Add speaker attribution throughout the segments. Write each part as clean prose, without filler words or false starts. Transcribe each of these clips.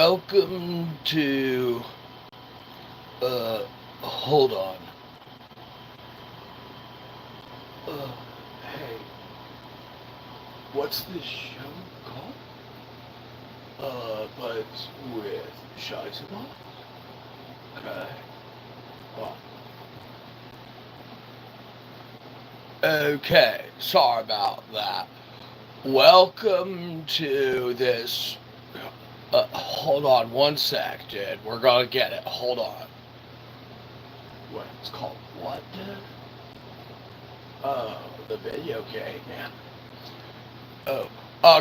Speaker 1: welcome to, hold on. Hey, what's this show called? But with Shyzabox? Okay. Oh. Okay, sorry about that. Welcome to this. Hold on one sec, dude. We're gonna get it. Hold on. What? It's called what, dude? Oh, the video game, man.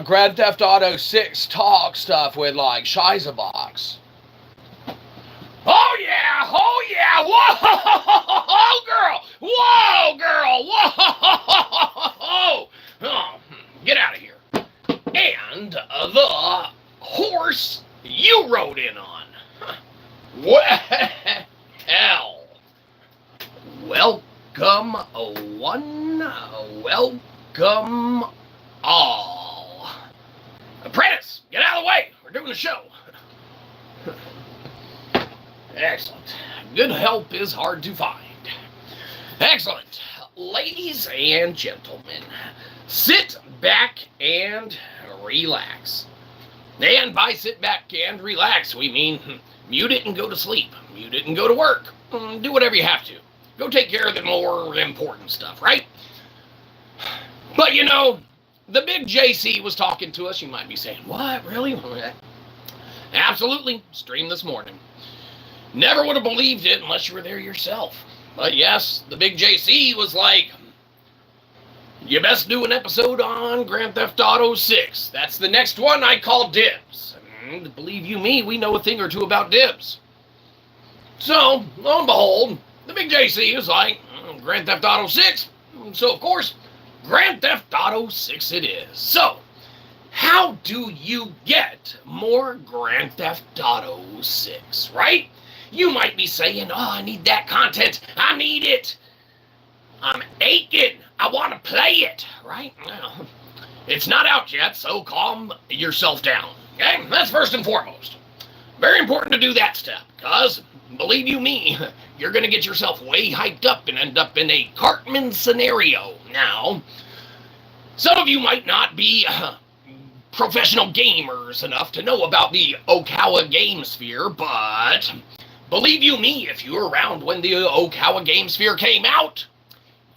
Speaker 1: Grand Theft Auto 6 talk stuff with, like, Shyzabox. Oh, yeah! Oh, yeah! Whoa, girl! Whoa, girl! Whoa! Oh, get out of here. And the horse you rode in on. Well, welcome one, welcome all. Apprentice, get out of the way. We're doing the show. Excellent. Good help is hard to find. Excellent. Ladies and gentlemen, sit back and relax. And by sit back and relax, we mean mute it and go to sleep. Mute it and go to work. Do whatever you have to. Go take care of the more important stuff, right? But you know, the big JC was talking to us. You might be saying, what, really? Absolutely. Streamed this morning. Never would have believed it unless you were there yourself. But yes, the big JC was like, you best do an episode on Grand Theft Auto 6. That's the next one I call dibs. And believe you me, we know a thing or two about dibs. So, lo and behold, the big JC was like, Grand Theft Auto 6. So, of course, Grand Theft Auto 6 it is. So, how do you get more Grand Theft Auto 6, right? You might be saying, oh, I need that content. I need it. I'm aching. I want to play it, right? Well, it's not out yet, so calm yourself down, okay? That's first and foremost. Very important to do that step, because, believe you me, you're going to get yourself way hyped up and end up in a Cartman scenario. Now, some of you might not be professional gamers enough to know about the Okawa Game Sphere, but believe you me, if you were around when the Okawa Game Sphere came out,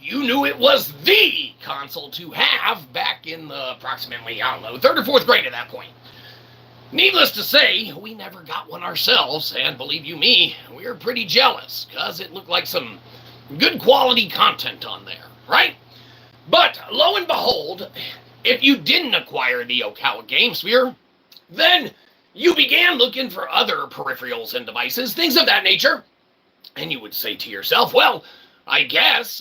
Speaker 1: you knew it was the console to have back in the approximately, I don't know, 3rd or 4th grade at that point. Needless to say, we never got one ourselves, and believe you me, we were pretty jealous, because it looked like some good quality content on there, right? But, lo and behold, if you didn't acquire the Okawa Game Sphere, then you began looking for other peripherals and devices, things of that nature, and you would say to yourself, well, I guess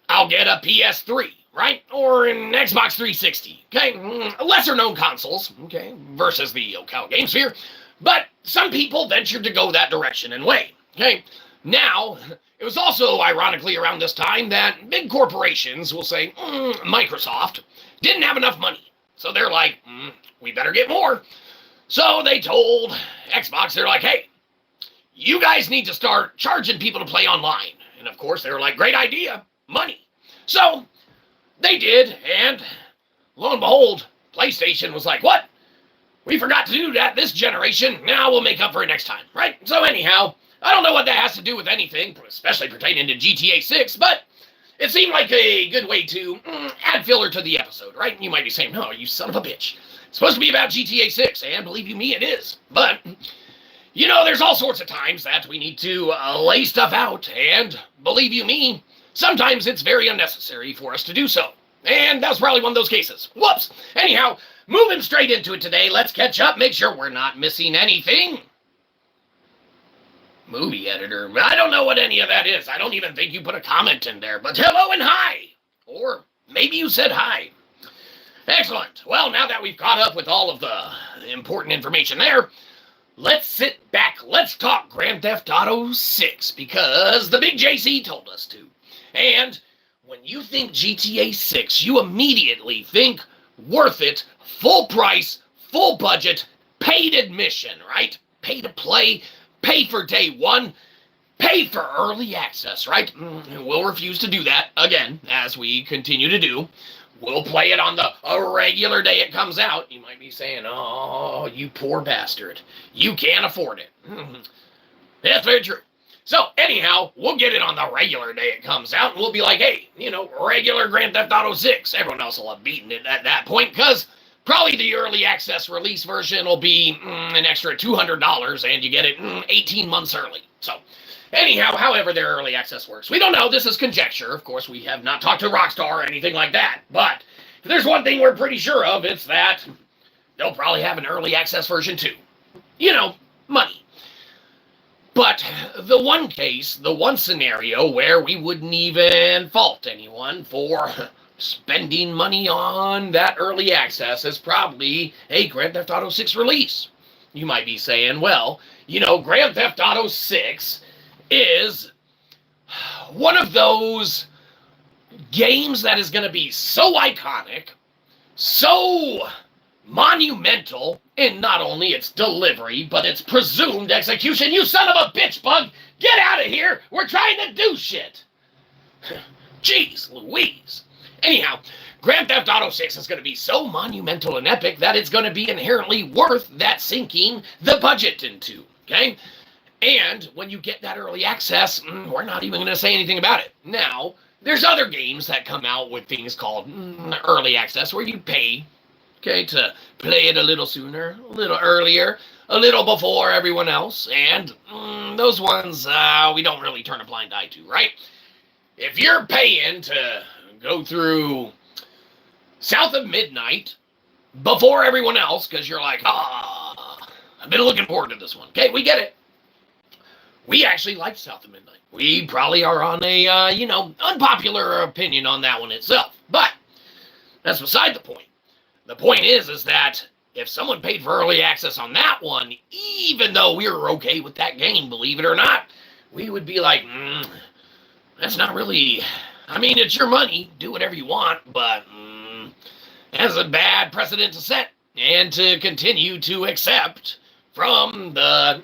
Speaker 1: I'll get a PS3, right? Or an Xbox 360, okay? Lesser known consoles, okay, versus the Okawa Game Sphere. But some people ventured to go that direction and way, okay? Now, it was also ironically around this time that big corporations will say, Microsoft didn't have enough money. So they're like, we better get more. So they told Xbox, they're like, hey, you guys need to start charging people to play online. And of course, they were like, great idea. Money. So they did, and lo and behold, PlayStation was like, what? We forgot to do that this generation. Now we'll make up for it next time, right? So anyhow, I don't know what that has to do with anything, especially pertaining to GTA6, but it seemed like a good way to add filler to the episode, right? You might be saying, no, you son of a bitch. It's supposed to be about GTA6, and believe you me, it is. But, you know, there's all sorts of times that we need to lay stuff out, and believe you me, sometimes it's very unnecessary for us to do so. And that's probably one of those cases. Whoops! Anyhow, moving straight into it today, let's catch up, make sure we're not missing anything. Movie editor. I don't know what any of that is. I don't even think you put a comment in there, but hello and hi! Or maybe you said hi. Excellent. Well, now that we've caught up with all of the important information there, let's sit back, let's talk Grand Theft Auto 6, because the big JC told us to. And when you think GTA 6, you immediately think worth it, full price, full budget, paid admission, right? Pay to play, pay for day one, pay for early access, right? We'll refuse to do that again, as we continue to do. We'll play it on the regular day it comes out. You might be saying, oh, you poor bastard. You can't afford it. That's very true. So, anyhow, we'll get it on the regular day it comes out, and we'll be like, hey, regular Grand Theft Auto 6. Everyone else will have beaten it at that point, because probably the early access release version will be an extra $200, and you get it 18 months early. So, anyhow, however their early access works. We don't know. This is conjecture. Of course, we have not talked to Rockstar or anything like that. But if there's one thing we're pretty sure of, it's that they'll probably have an early access version too. Money. But the one case, the one scenario where we wouldn't even fault anyone for spending money on that early access is probably a Grand Theft Auto 6 release. You might be saying, well, Grand Theft Auto 6 is one of those games that is going to be so iconic, so monumental in not only its delivery, but its presumed execution. You son of a bitch, Bug! Get out of here! We're trying to do shit! Jeez Louise. Anyhow, Grand Theft Auto 6 is going to be so monumental and epic that it's going to be inherently worth that sinking the budget into, okay? And when you get that early access, we're not even going to say anything about it. Now, there's other games that come out with things called early access where you pay, okay, to play it a little sooner, a little earlier, a little before everyone else. And those ones we don't really turn a blind eye to, right? If you're paying to go through South of Midnight before everyone else because you're like, I've been looking forward to this one. Okay, we get it. We actually like South of Midnight. We probably are on a, unpopular opinion on that one itself. But that's beside the point. The point is that if someone paid for early access on that one, even though we were okay with that game, believe it or not, we would be like, that's not really, it's your money. Do whatever you want, but that's a bad precedent to set and to continue to accept from the,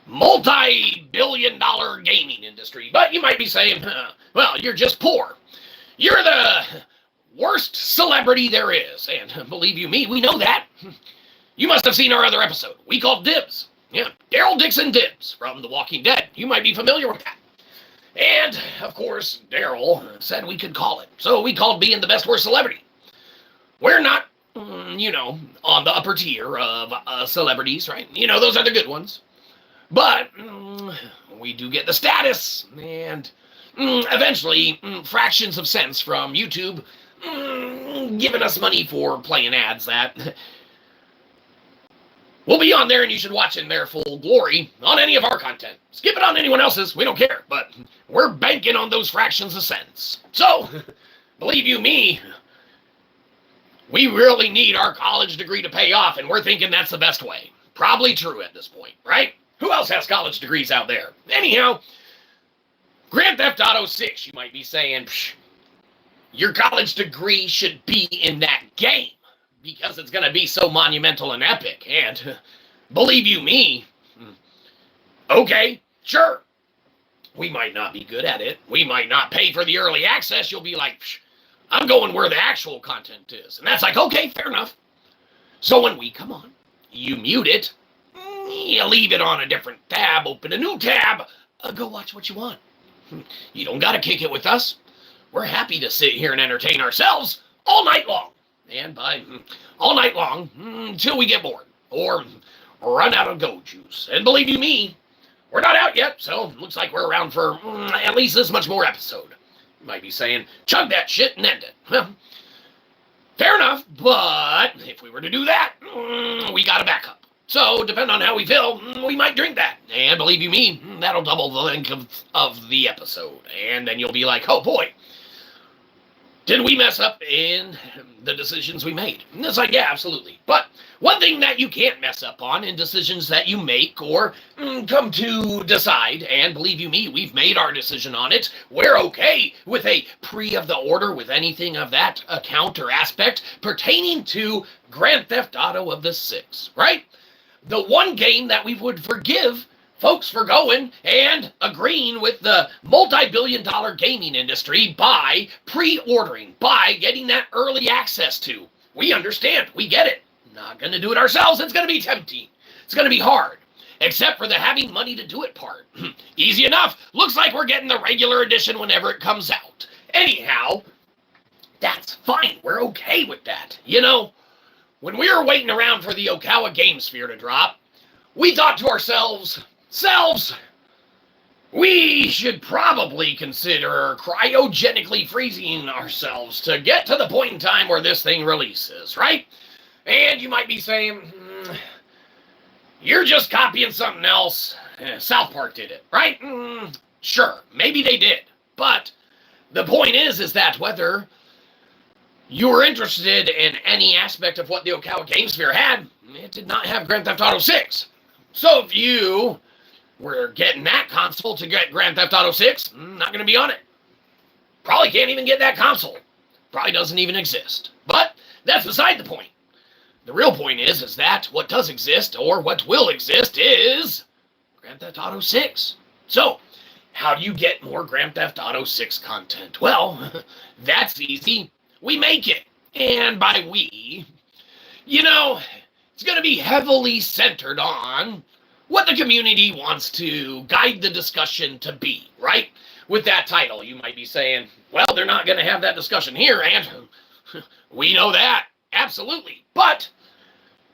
Speaker 1: multi-billion-dollar gaming industry. But you might be saying, well, you're just poor. You're the worst celebrity there is. And believe you me, we know that. You must have seen our other episode. We called Dibs. Yeah, Daryl Dixon Dibs from The Walking Dead. You might be familiar with that. And, of course, Daryl said we could call it. So we called being the best worst celebrity. We're not, on the upper tier of celebrities, right? Those are the good ones. But we do get the status and eventually fractions of cents from YouTube giving us money for playing ads that will be on there, and you should watch in their full glory on any of our content. Skip it on anyone else's, we don't care, but we're banking on those fractions of cents. So, believe you me, we really need our college degree to pay off, and we're thinking that's the best way. Probably true at this point, right? Who else has college degrees out there? Anyhow, Grand Theft Auto 6, you might be saying, your college degree should be in that game because it's going to be so monumental and epic. And believe you me, okay, sure. We might not be good at it. We might not pay for the early access. You'll be like, I'm going where the actual content is. And that's like, okay, fair enough. So when we come on, you mute it, you leave it on a different tab, open a new tab, go watch what you want. You don't got to kick it with us. We're happy to sit here and entertain ourselves all night long. And by all night long, until we get bored or run out of go juice. And believe you me, we're not out yet, so it looks like we're around for at least this much more episode. You might be saying, chug that shit and end it. Well, fair enough, but if we were to do that, we got to back up. So, depending on how we feel, we might drink that. And believe you me, that'll double the length of the episode. And then you'll be like, oh boy, Did we mess up in the decisions we made? And it's like, yeah, absolutely. But one thing that you can't mess up on in decisions that you make or come to decide, and believe you me, we've made our decision on it. We're okay with a pre of the order with anything of that account or aspect pertaining to Grand Theft Auto of the 6, right? The one game that we would forgive folks for going and agreeing with the multi-billion-dollar gaming industry by pre-ordering, by getting that early access to. We understand. We get it. Not going to do it ourselves. It's going to be tempting. It's going to be hard. Except for the having money to do it part. Easy enough. Looks like we're getting the regular edition whenever it comes out. Anyhow, that's fine. We're okay with that. You know, when we were waiting around for the Okawa Game Sphere to drop, we thought to ourselves, we should probably consider cryogenically freezing ourselves to get to the point in time where this thing releases, right? And you might be saying, you're just copying something else. South Park did it, right? Sure, maybe they did. But the point is that whether you were interested in any aspect of what the Okawa Game Sphere had, it did not have Grand Theft Auto 6. So if you were getting that console to get Grand Theft Auto 6, not going to be on it. Probably can't even get that console. Probably doesn't even exist. But that's beside the point. The real point is that what does exist, or what will exist, is Grand Theft Auto 6. So, how do you get more Grand Theft Auto 6 content? Well, that's easy. We make it. And by we, you know, it's going to be heavily centered on what the community wants to guide the discussion to be, right? With that title, you might be saying, well, they're not going to have that discussion here, and we know that, absolutely. But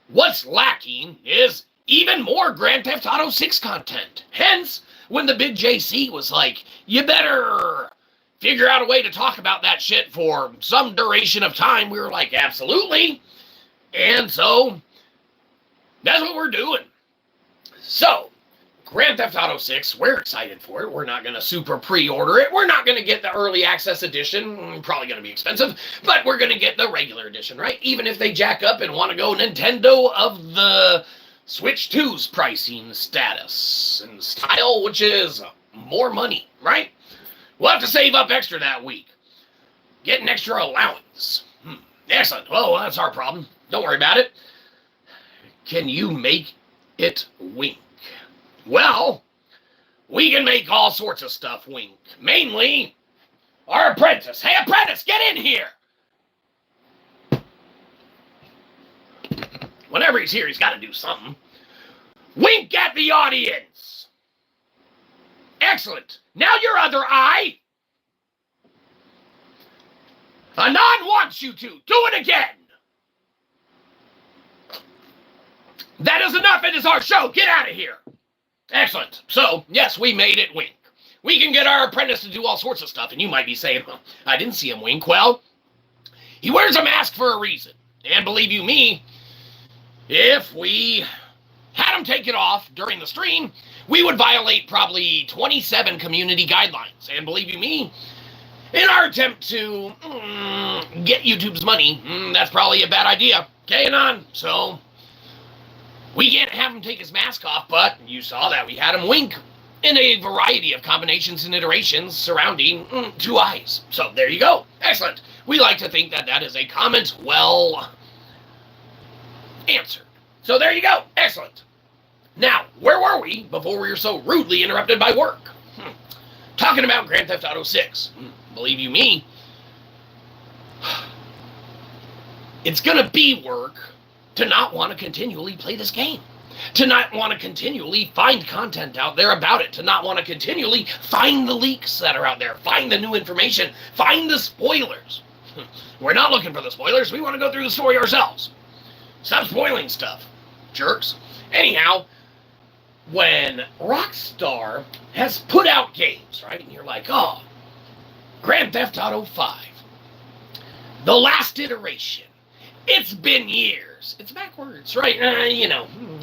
Speaker 1: what's lacking is even more Grand Theft Auto 6 content. Hence, when the big JC was like, you better figure out a way to talk about that shit for some duration of time, we were like, absolutely. And so, that's what we're doing. So, Grand Theft Auto 6, we're excited for it. We're not going to super pre-order it. We're not going to get the early access edition. Probably going to be expensive. But we're going to get the regular edition, right? Even if they jack up and want to go Nintendo of the Switch 2's pricing status and style, which is more money, right? We'll have to save up extra that week. Get an extra allowance. Excellent. Well, that's our problem. Don't worry about it. Can you make it wink? Well, we can make all sorts of stuff wink. Mainly, our apprentice. Hey, apprentice, get in here! Whenever he's here, he's got to do something. Wink at the audience! Excellent. Now your other eye. Anon wants you to. Do it again. That is enough. It is our show. Get out of here. Excellent. So, yes, we made it wink. We can get our apprentice to do all sorts of stuff. And you might be saying, well, I didn't see him wink. Well, he wears a mask for a reason. And believe you me, if we had him take it off during the stream, we would violate probably 27 community guidelines. And believe you me, in our attempt to get YouTube's money, that's probably a bad idea. Okay, Anon? So, we can't have him take his mask off, but you saw that we had him wink in a variety of combinations and iterations surrounding two eyes. So there you go. Excellent. We like to think that that is a comment well answered. So there you go. Excellent. Now, where were we before we were so rudely interrupted by work? Talking about Grand Theft Auto 6. Believe you me, it's going to be work to not want to continually play this game, to not want to continually find content out there about it, to not want to continually find the leaks that are out there, find the new information, find the spoilers. We're not looking for the spoilers. We want to go through the story ourselves. Stop spoiling stuff, jerks. Anyhow, when Rockstar has put out games, right, and you're like, oh, Grand Theft Auto 5, the last iteration, it's been years. It's backwards, right?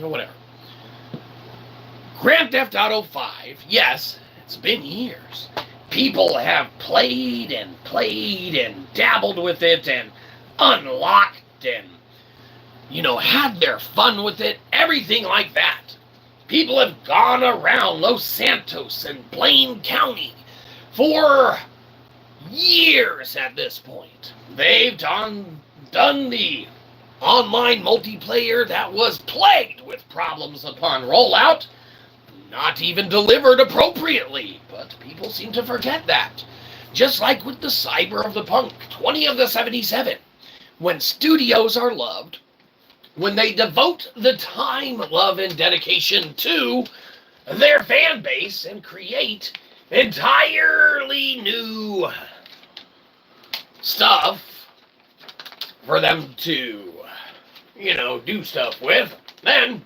Speaker 1: Whatever. Grand Theft Auto 5, yes, it's been years. People have played and dabbled with it and unlocked and, had their fun with it, everything like that. People have gone around Los Santos and Blaine County for years at this point. They've done the online multiplayer that was plagued with problems upon rollout, not even delivered appropriately, but people seem to forget that. Just like with the Cyber of the Punk 20 of the 77, when studios are loved, when they devote the time, love, and dedication to their fan base and create entirely new stuff for them to, do stuff with, then,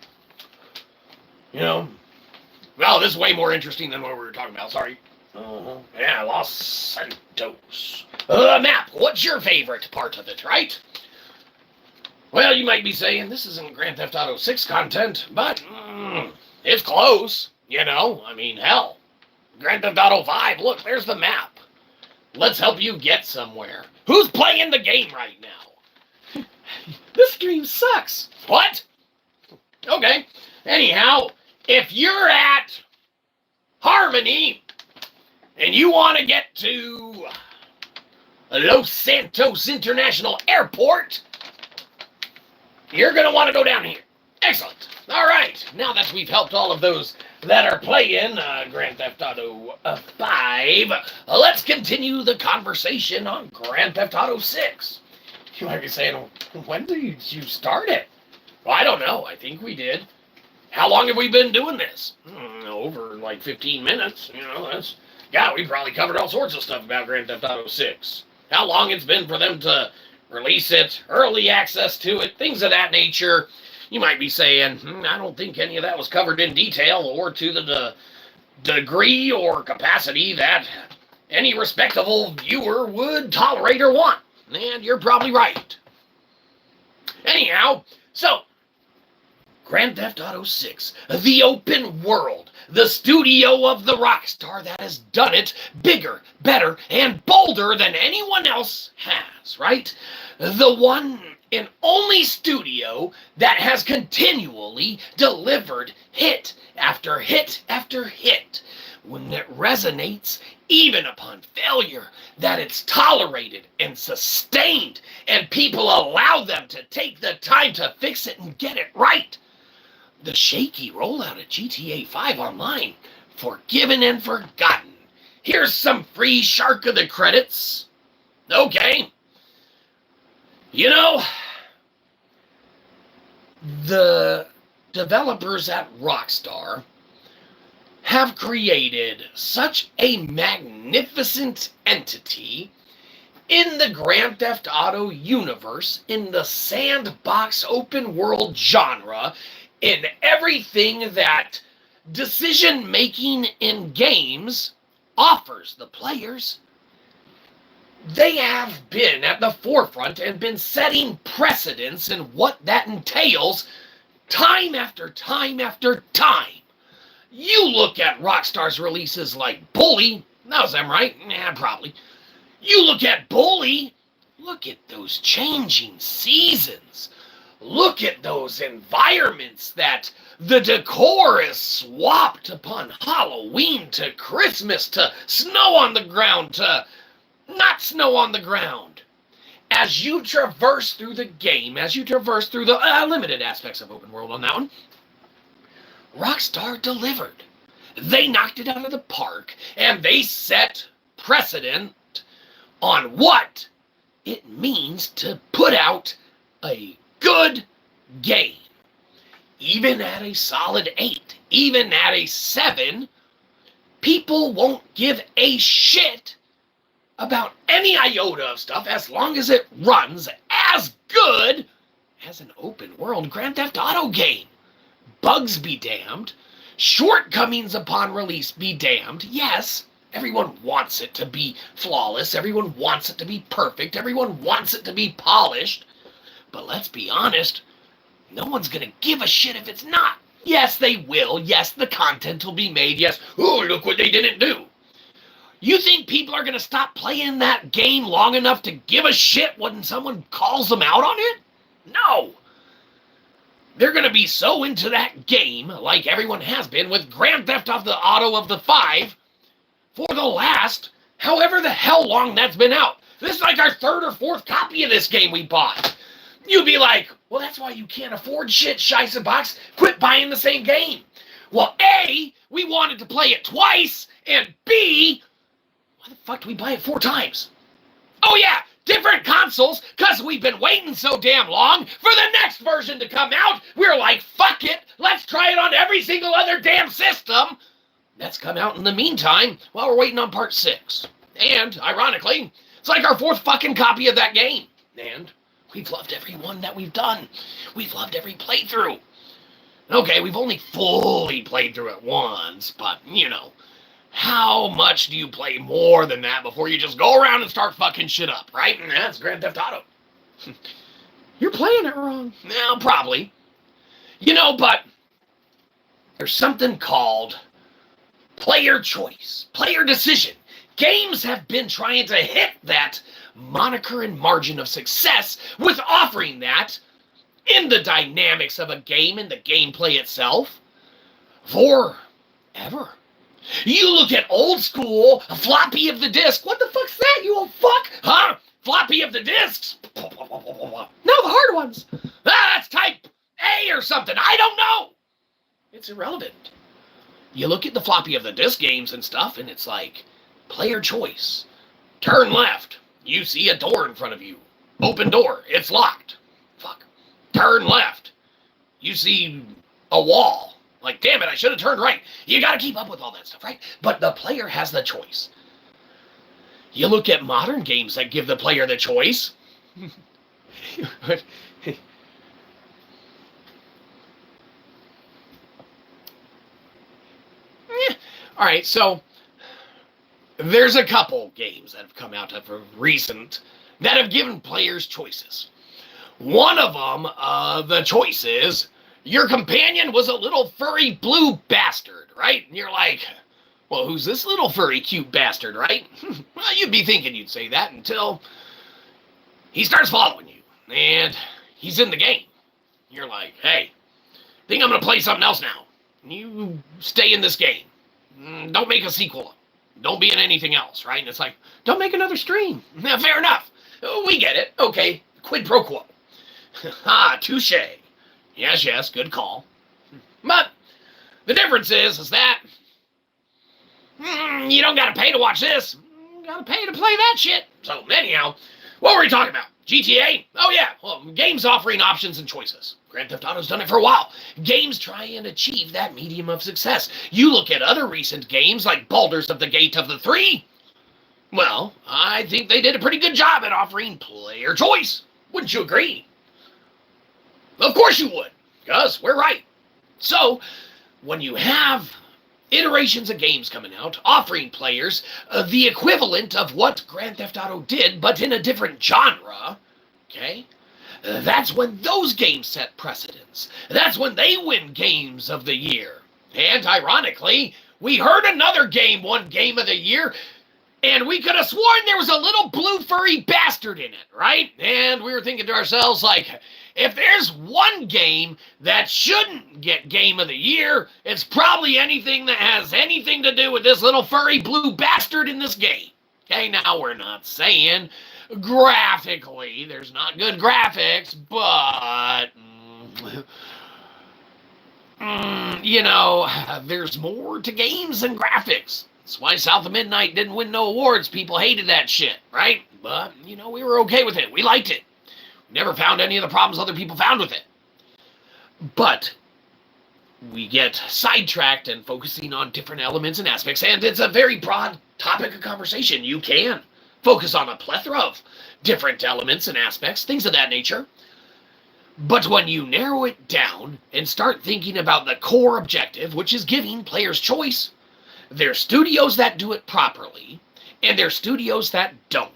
Speaker 1: well, this is way more interesting than what we were talking about. Sorry. Yeah, Los Santos. Map. What's your favorite part of it, right? Well, you might be saying, this isn't Grand Theft Auto 6 content, but it's close, I mean, hell. Grand Theft Auto 5, look, there's the map. Let's help you get somewhere. Who's playing the game right now? This game sucks. What? Okay. Anyhow, if you're at Harmony and you want to get to Los Santos International Airport, you're going to want to go down here. Excellent. All right. Now that we've helped all of those that are playing Grand Theft Auto 5, let's continue the conversation on Grand Theft Auto 6. You might be saying, when did you start it? Well, I don't know. I think we did. How long have we been doing this? Over like 15 minutes. We probably covered all sorts of stuff about Grand Theft Auto 6. How long it's been for them to release it, early access to it, things of that nature. You might be saying, I don't think any of that was covered in detail or to the degree or capacity that any respectable viewer would tolerate or want. And you're probably right. Anyhow, so, Grand Theft Auto 6, the open world, the studio of the Rockstar that has done it bigger, better, and bolder than anyone else has, right? The one and only studio that has continually delivered hit after hit after hit. When it resonates, even upon failure, that it's tolerated and sustained, and people allow them to take the time to fix it and get it right. The shaky rollout of GTA 5 Online, forgiven and forgotten. Here's some free Shark of the credits. Okay. The developers at Rockstar have created such a magnificent entity in the Grand Theft Auto universe, in the sandbox open world genre, in everything that decision-making in games offers the players. They have been at the forefront and been setting precedents in what that entails time after time after time. You look at Rockstar's releases like Bully. That was them, right? Yeah, probably. You look at Bully. Look at those changing seasons. Look at those environments that the decor is swapped upon Halloween to Christmas to snow on the ground to not snow on the ground. As you traverse through the game, as you traverse through the limited aspects of open world on that one, Rockstar delivered. They knocked it out of the park, and they set precedent on what it means to put out a good game. Even at a solid 8, even at a 7, people won't give a shit about any iota of stuff as long as it runs as good as an open world Grand Theft Auto game. Bugs be damned. Shortcomings upon release be damned. Yes, everyone wants it to be flawless. Everyone wants it to be perfect. Everyone wants it to be polished. But let's be honest, no one's going to give a shit if it's not. Yes, they will. Yes, the content will be made. Yes, oh, look what they didn't do. You think people are going to stop playing that game long enough to give a shit when someone calls them out on it? No. They're going to be so into that game, like everyone has been with Grand Theft Auto of the 5, for the last however the hell long that's been out. This is like our third or fourth copy of this game we bought. You'd be like, well, that's why you can't afford shit, Shyzabox. Quit buying the same game. Well, A, we wanted to play it twice, and B, why the fuck do we buy it 4 times? Oh yeah, different consoles, because we've been waiting so damn long for the next version to come out. We're like, fuck it, let's try it on every single other damn system. That's come out in the meantime while we're waiting on part 6. And, ironically, it's like our 4th fucking copy of that game. And we've loved every one that we've done. We've loved every playthrough. Okay, we've only fully played through it once, but, you know, how much do you play more than that before you just go around and start fucking shit up, right? And that's Grand Theft Auto. You're playing it wrong. Well, probably. You know, but there's something called player choice, player decision. Games have been trying to hit that moniker and margin of success with offering that in the dynamics of a game and the gameplay itself forever. You look at old school floppy of the disk. What the fuck's that, you old fuck? Huh? Floppy of the disks? No, the hard ones. That's type A or something. I don't know. It's irrelevant. You look at the floppy of the disk games and stuff, and it's like, player choice. Turn left. You see a door in front of you. Open door. It's locked. Fuck. Turn left. You see a wall. Like, damn it, I should have turned right. You gotta keep up with all that stuff, right? But the player has the choice. You look at modern games that give the player the choice. All right, so there's a couple games that have come out of recent that have given players choices. One of them, the choice is, your companion was a little furry blue bastard, right? And you're like, well, who's this little furry cute bastard, right? Well, you'd be thinking you'd say that until he starts following you, and he's in the game. You're like, hey, I think I'm going to play something else now. You stay in this game. Don't make a sequel. Don't be in anything else, right? And it's like, don't make another stream. Fair enough. We get it. Okay, quid pro quo. Touche. Yes, good call. But the difference is that you don't gotta pay to watch this. You gotta pay to play that shit. So anyhow, what were we talking about? GTA? Oh yeah, well, games offering options and choices. Grand Theft Auto's done it for a while. Games try and achieve that medium of success. You look at other recent games like Baldur's of the Gate of the 3. Well, I think they did a pretty good job at offering player choice. Wouldn't you agree? Of course you would, because we're right. So, when you have iterations of games coming out, offering players the equivalent of what Grand Theft Auto did, but in a different genre, okay? That's when those games set precedents. That's when they win games of the year. And ironically, we heard another game won game of the year, and we could have sworn there was a little blue furry bastard in it, right? And we were thinking to ourselves, like, if there's one game that shouldn't get game of the year, it's probably anything that has anything to do with this little furry blue bastard in this game. Okay, now we're not saying graphically there's not good graphics, but you know, there's more to games than graphics. That's why South of Midnight didn't win no awards. People hated that shit, right? But, you know, we were okay with it. We liked it. We never found any of the problems other people found with it. But we get sidetracked and focusing on different elements and aspects, and it's a very broad topic of conversation. You can focus on a plethora of different elements and aspects, things of that nature. But when you narrow it down and start thinking about the core objective, which is giving players choice, there's studios that do it properly, and there's studios that don't.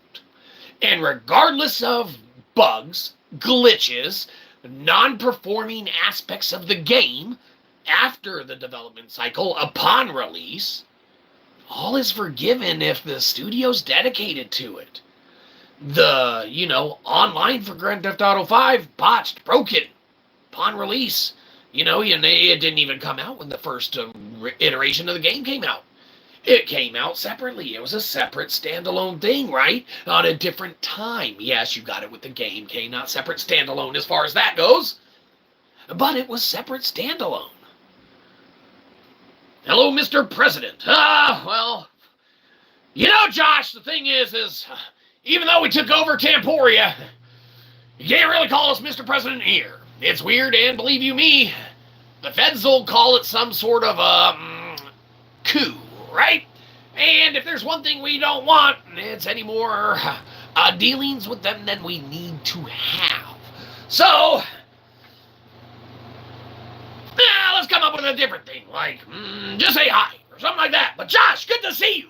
Speaker 1: And regardless of bugs, glitches, non-performing aspects of the game after the development cycle upon release, all is forgiven if the studio's dedicated to it. The, online for Grand Theft Auto 5 botched, broken upon release. It didn't even come out when the first iteration of the game came out. It came out separately. It was a separate standalone thing, right? On a different time. Yes, you got it with the game, okay? Not separate standalone as far as that goes. But it was separate standalone. Hello, Mr. President. Well, Josh, the thing is even though we took over Tamporia, you can't really call us Mr. President here. It's weird, and believe you me, the feds will call it some sort of coup, right? And if there's one thing we don't want, it's any more dealings with them than we need to have. So, let's come up with a different thing, like just say hi or something like that. But Josh, good to see you.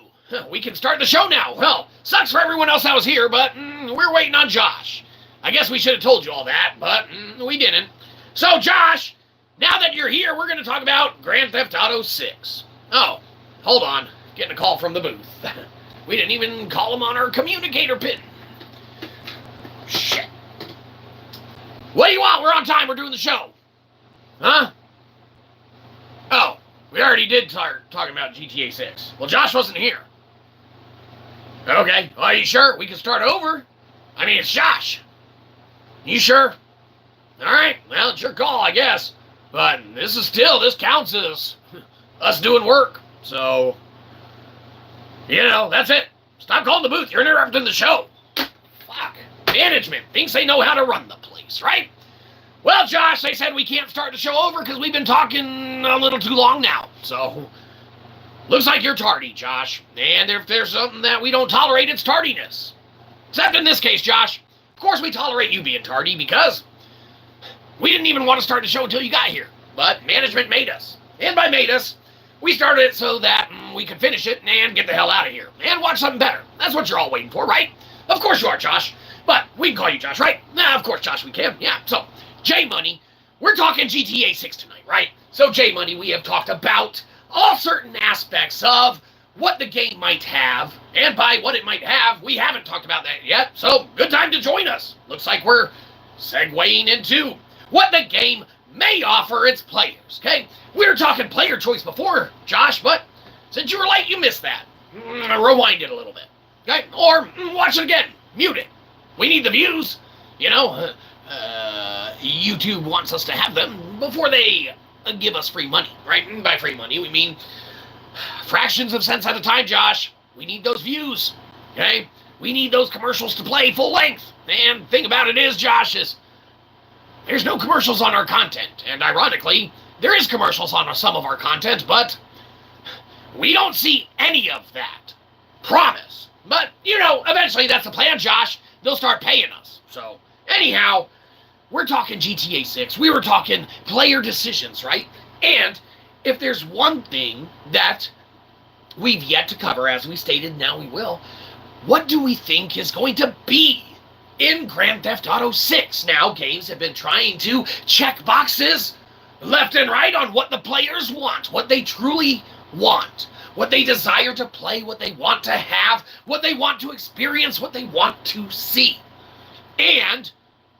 Speaker 1: We can start the show now. Well, sucks for everyone else that was here, but we're waiting on Josh. I guess we should have told you all that, but we didn't. So, Josh, now that you're here, we're going to talk about Grand Theft Auto 6. Oh, hold on. Getting a call from the booth. We didn't even call him on our communicator pin. Shit. What do you want? We're on time. We're doing the show. Huh? Oh, we already did start talking about GTA 6. Well, Josh wasn't here. Okay. Well, are you sure? We can start over. I mean, it's Josh. You sure? All right. Well, it's your call, I guess. But this counts as us doing work. So, that's it. Stop calling the booth. You're interrupting the show. Fuck. Management thinks they know how to run the place, right? Well, Josh, they said we can't start the show over because we've been talking a little too long now. So, looks like you're tardy, Josh. And if there's something that we don't tolerate, it's tardiness. Except in this case, Josh, of course we tolerate you being tardy because we didn't even want to start the show until you got here. But management made us. And by made us, we started it so that we could finish it and get the hell out of here. And watch something better. That's what you're all waiting for, right? Of course you are, Josh. But we can call you Josh, right? Of course, Josh, we can. Yeah, so, J-Money, we're talking GTA 6 tonight, right? So, J-Money, we have talked about all certain aspects of what the game might have, and by what it might have, we haven't talked about that yet, so good time to join us. Looks like we're segueing into what the game may offer its players, okay? We were talking player choice before, Josh, but since you were late, you missed that. Rewind it a little bit, okay? Or watch it again, mute it. We need the views, YouTube wants us to have them before they give us free money, right? And by free money, we mean fractions of cents at a time, Josh. We need those views, okay? We need those commercials to play full length. And the thing about it is, Josh, is there's no commercials on our content. And ironically, there is commercials on some of our content, but we don't see any of that. Promise. But, eventually that's the plan, Josh. They'll start paying us. So, anyhow, we're talking GTA 6. We were talking player decisions, right? And if there's one thing that we've yet to cover, as we stated, now we will, what do we think is going to be in Grand Theft Auto 6? Now, games have been trying to check boxes left and right on what the players want, what they truly want, what they desire to play, what they want to have, what they want to experience, what they want to see. And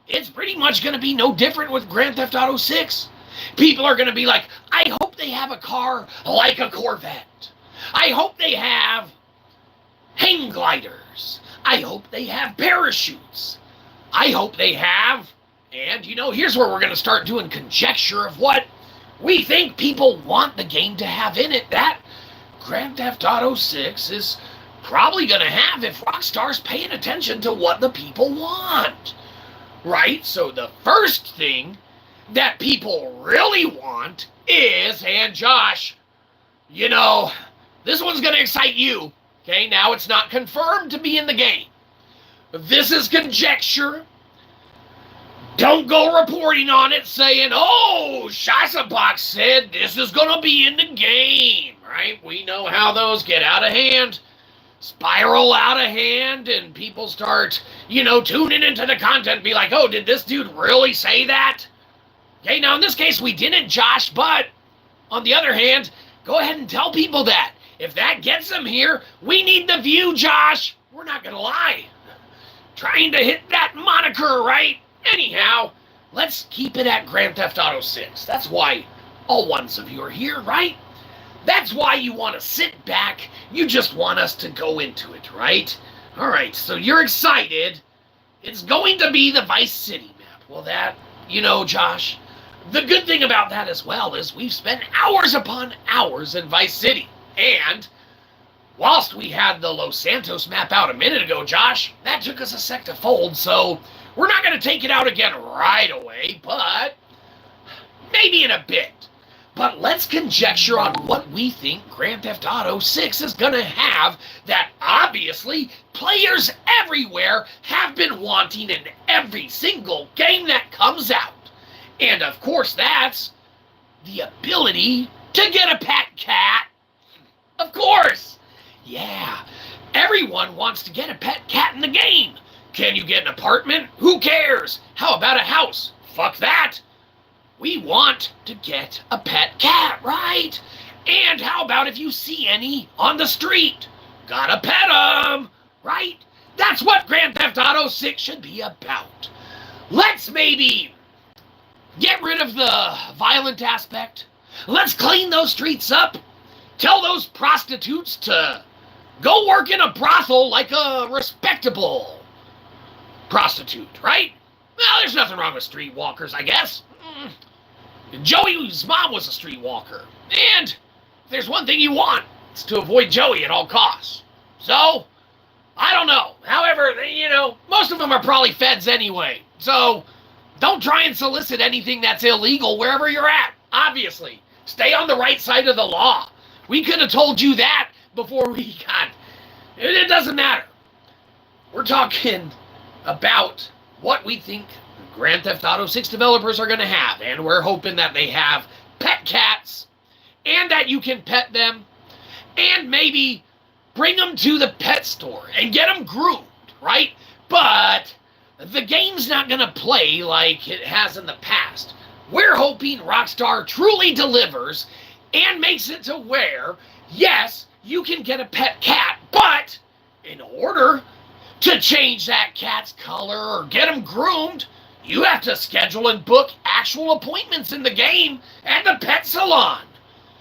Speaker 1: it's pretty much going to be no different with Grand Theft Auto 6. People are going to be like, I hope they have a car like a Corvette. I hope they have hang gliders. I hope they have parachutes. I hope they have, and here's where we're going to start doing conjecture of what we think people want the game to have in it. That Grand Theft Auto 6 is probably going to have if Rockstar's paying attention to what the people want. Right? So the first thing that people really want is, and Josh, this one's going to excite you. Okay, now it's not confirmed to be in the game. This is conjecture. Don't go reporting on it saying, oh, Shyzabox said this is going to be in the game, right? We know how those get out of hand, spiral out of hand, and people start, tuning into the content and be like, oh, did this dude really say that? Okay, now in this case, we didn't, Josh, but on the other hand, go ahead and tell people that. if that gets them here, we need the view, Josh. We're not gonna lie. Trying to hit that moniker, right? Anyhow, let's keep it at Grand Theft Auto 6. That's why all ones of you are here, right? That's why you want to sit back. You just want us to go into it, right? All right, so you're excited. It's going to be the Vice City map. Well, that, Josh, the good thing about that as well is we've spent hours upon hours in Vice City. And whilst we had the Los Santos map out a minute ago, Josh, that took us a sec to fold, so we're not going to take it out again right away, but maybe in a bit. But let's conjecture on what we think Grand Theft Auto 6 is going to have that obviously players everywhere have been wanting in every single game that comes out. And of course, that's the ability to get a pet cat. Of course. Yeah, everyone wants to get a pet cat in the game. Can you get an apartment? Who cares? How about a house? Fuck that. We want to get a pet cat, right? And how about if you see any on the street? Gotta pet them, right? That's what Grand Theft Auto 6 should be about. Let's maybe get rid of the violent aspect. Let's clean those streets up. Tell those prostitutes to go work in a brothel like a respectable prostitute, right? Well, there's nothing wrong with streetwalkers, I guess. Joey's mom was a streetwalker. And if there's one thing you want, it's to avoid Joey at all costs. So, I don't know. However, most of them are probably feds anyway. So, don't try and solicit anything that's illegal wherever you're at. Obviously, stay on the right side of the law. We could have told you that before we got... It doesn't matter. We're talking about what we think Grand Theft Auto 6 developers are going to have, and we're hoping that they have pet cats, and that you can pet them, and maybe bring them to the pet store and get them groomed, right? But the game's not going to play like it has in the past. We're hoping Rockstar truly delivers and makes it to where, yes, you can get a pet cat, but in order to change that cat's color or get them groomed, you have to schedule and book actual appointments in the game at the pet salon.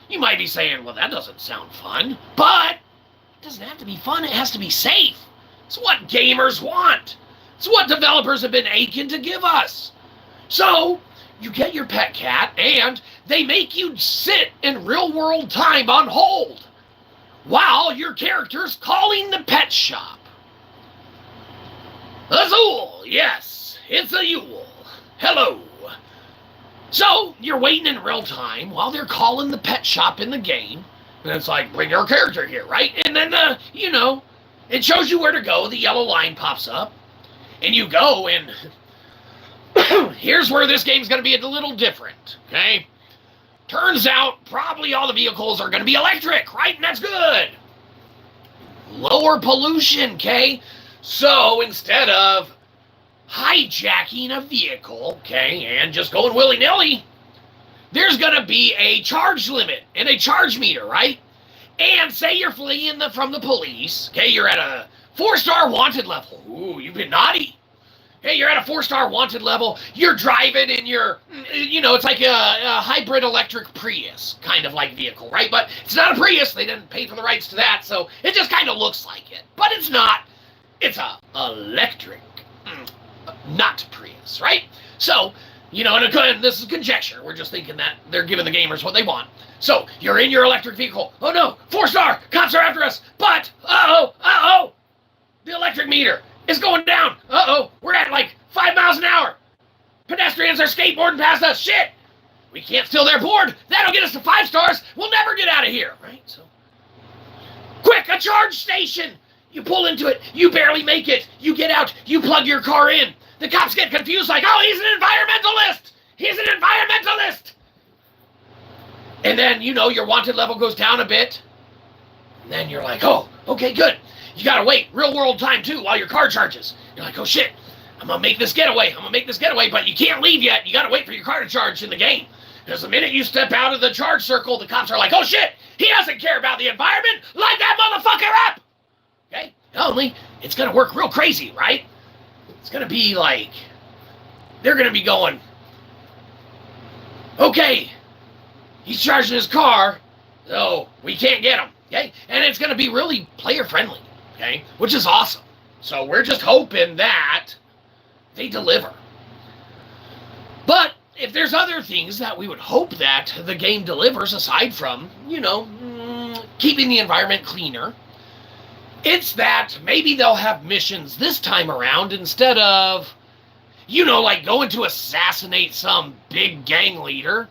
Speaker 1: You might be saying, well, that doesn't sound fun. But it doesn't have to be fun. It has to be safe. It's what gamers want. It's what developers have been aching to give us. So, you get your pet cat, and they make you sit in real-world time on hold while your character's calling the pet shop. Azul, yes. It's a Yule. Hello. So, you're waiting in real time while they're calling the pet shop in the game. And it's like, bring your character here, right? And then, it shows you where to go. The yellow line pops up. And you go, and here's where this game's going to be a little different, okay? Turns out, probably all the vehicles are going to be electric, right? And that's good. Lower pollution, okay? So, instead of hijacking a vehicle, okay, and just going willy-nilly, there's going to be a charge limit and a charge meter, right? And say you're fleeing from the police, okay, you're at a 4-star wanted level. Ooh, you've been naughty. Hey, you're at a 4-star wanted level, you're driving in your, it's like a hybrid electric Prius kind of like vehicle, right? But it's not a Prius, they didn't pay for the rights to that, so it just kind of looks like it. But it's not. It's a electric not Prius, right? So, and this is conjecture. We're just thinking that they're giving the gamers what they want. So, you're in your electric vehicle. Oh no, 4-star, cops are after us. But, the electric meter is going down. We're at like 5 miles an hour. Pedestrians are skateboarding past us. Shit, we can't steal their board. That'll get us to 5 stars. We'll never get out of here, right? So, quick, a charge station. You pull into it, you barely make it, you get out, you plug your car in. The cops get confused like, oh, he's an environmentalist! He's an environmentalist! And then, your wanted level goes down a bit. And then you're like, oh, okay, good. You gotta wait, real world time too, while your car charges. You're like, oh shit, I'm gonna make this getaway, but you can't leave yet. You gotta wait for your car to charge in the game. Because the minute you step out of the charge circle, the cops are like, oh shit, he doesn't care about the environment, light that motherfucker up! Okay? Only, it's gonna work real crazy, right? It's gonna be like, they're gonna be going, okay, he's charging his car, so we can't get him, okay? And it's gonna be really player-friendly, okay? Which is awesome. So we're just hoping that they deliver. But if there's other things that we would hope that the game delivers aside from, keeping the environment cleaner, it's that maybe they'll have missions this time around instead of, like going to assassinate some big gang leader.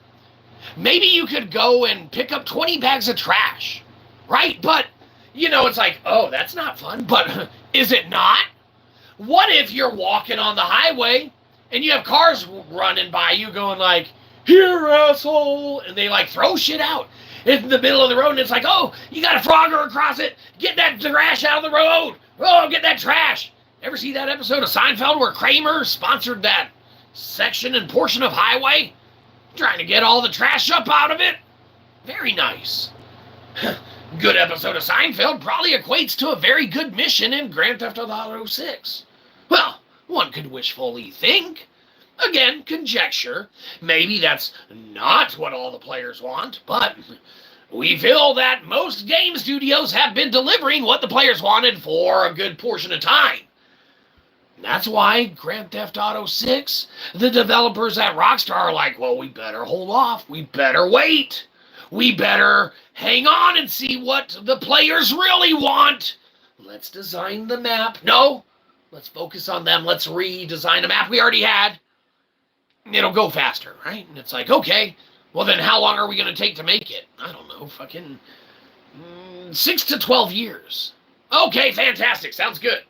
Speaker 1: Maybe you could go and pick up 20 bags of trash, right? But, it's like, oh, that's not fun. But is it not? What if you're walking on the highway and you have cars running by you going like, here, asshole, and they like throw shit out in the middle of the road, and it's like, oh, you got a frogger across it, get that trash out of the road, oh, get that trash. Ever see that episode of Seinfeld where Kramer sponsored that section and portion of highway, trying to get all the trash up out of it? Very nice. Good episode of Seinfeld probably equates to a very good mission in Grand Theft Auto 6. Well, one could wishfully think. Again, conjecture. Maybe that's not what all the players want, but we feel that most game studios have been delivering what the players wanted for a good portion of time. That's why Grand Theft Auto 6, the developers at Rockstar are like, well, we better hold off. We better wait. We better hang on and see what the players really want. Let's design the map. No, let's focus on them. Let's redesign a map we already had. It'll go faster, right? And it's like, okay, well then how long are we going to take to make it? I don't know, fucking 6 to 12 years. Okay, fantastic. Sounds good.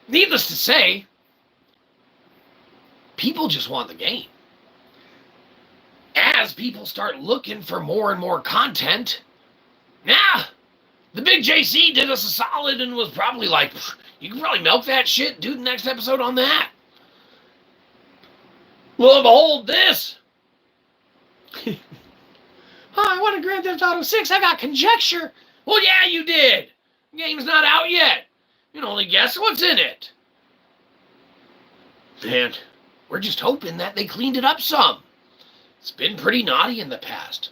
Speaker 1: Needless to say, people just want the game. As people start looking for more and more content, the big JC did us a solid and was probably like, you can probably milk that shit, do the next episode on that. Well, behold this. Oh, I wanted Grand Theft Auto 6. I got conjecture. Well, yeah, you did. The game's not out yet. You can only guess what's in it. And we're just hoping that they cleaned it up some. It's been pretty naughty in the past.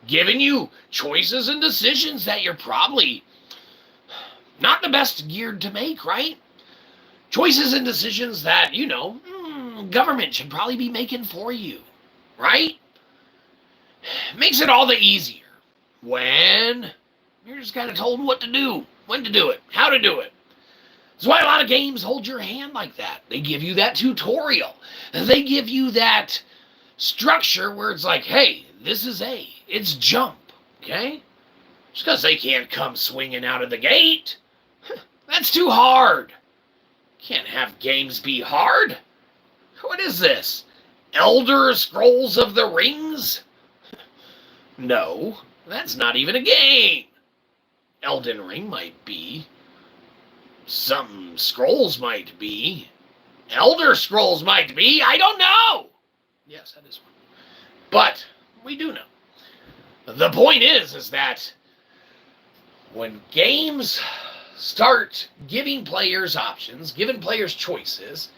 Speaker 1: Giving you choices and decisions that you're probably not the best geared to make, right? Choices and decisions that, government should probably be making for you, right? Makes it all the easier when you're just kind of told what to do, when to do it, how to do it. That's why a lot of games hold your hand like that. They give you that tutorial. They give you that structure where it's like, hey, this is A. It's jump, okay? Just because they can't come swinging out of the gate. That's too hard. Can't have games be hard. What is this? Elder Scrolls of the Rings? No, that's not even a game. Elden Ring might be. Some Scrolls might be. Elder Scrolls might be. I don't know. Yes, that is one. But we do know. The point is that when games start giving players options, giving players choices,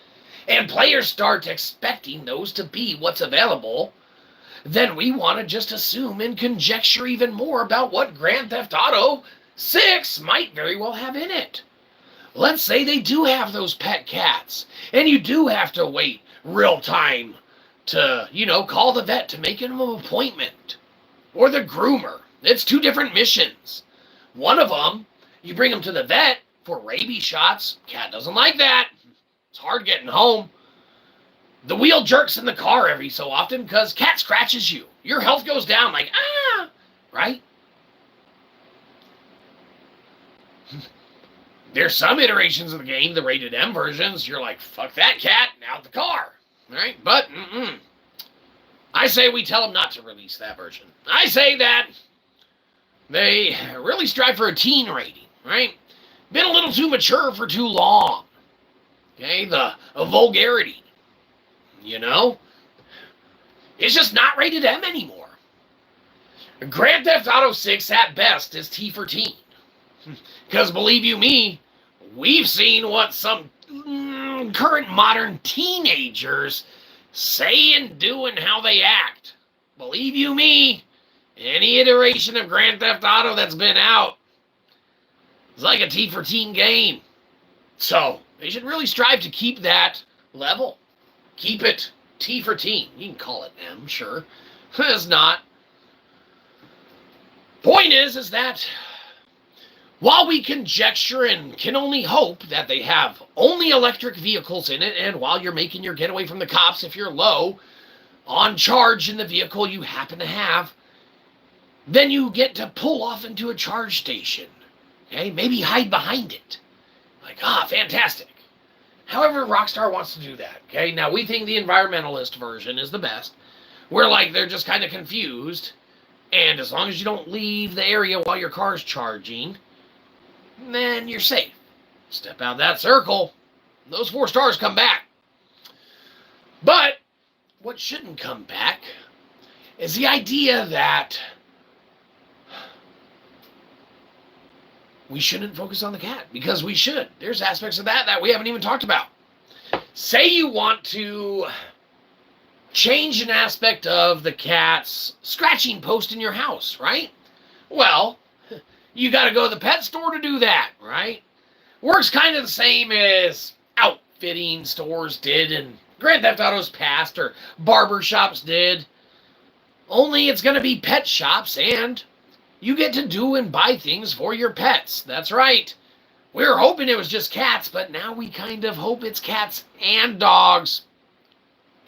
Speaker 1: and players start expecting those to be what's available, then we want to just assume and conjecture even more about what Grand Theft Auto 6 might very well have in it. Let's say they do have those pet cats, and you do have to wait real time to, call the vet to make an appointment. Or the groomer. It's 2 different missions. One of them, you bring them to the vet for rabies shots. Cat doesn't like that. It's hard getting home. The wheel jerks in the car every so often because cat scratches you. Your health goes down like, right? There's some iterations of the game, the rated M versions, you're like, fuck that cat, out the car. Right? But, I say we tell them not to release that version. I say that they really strive for a teen rating, right? Been a little too mature for too long. Okay, the vulgarity. You know? It's just not rated M anymore. Grand Theft Auto 6 at best is T for teen. Because believe you me, we've seen what some current modern teenagers say and do and how they act. Believe you me, any iteration of Grand Theft Auto that's been out is like a T for teen game. So, they should really strive to keep that level. Keep it T for teen. You can call it M, sure. It's not. Point is that while we conjecture and can only hope that they have only electric vehicles in it, and while you're making your getaway from the cops if you're low on charge in the vehicle you happen to have, then you get to pull off into a charge station. Okay, maybe hide behind it. Like, fantastic. However, Rockstar wants to do that. Okay, now we think the environmentalist version is the best. Where, like, they're just kind of confused, and as long as you don't leave the area while your car's charging, then you're safe. Step out that circle, those 4 stars come back. But what shouldn't come back is the idea that we shouldn't focus on the cat, because we should. There's aspects of that we haven't even talked about. Say you want to change an aspect of the cat's scratching post in your house, right? Well, you got to go to the pet store to do that, right? Works kind of the same as outfitting stores did in Grand Theft Auto's past, or barber shops did. Only it's going to be pet shops, and you get to do and buy things for your pets. That's right. We were hoping it was just cats, but now we kind of hope it's cats and dogs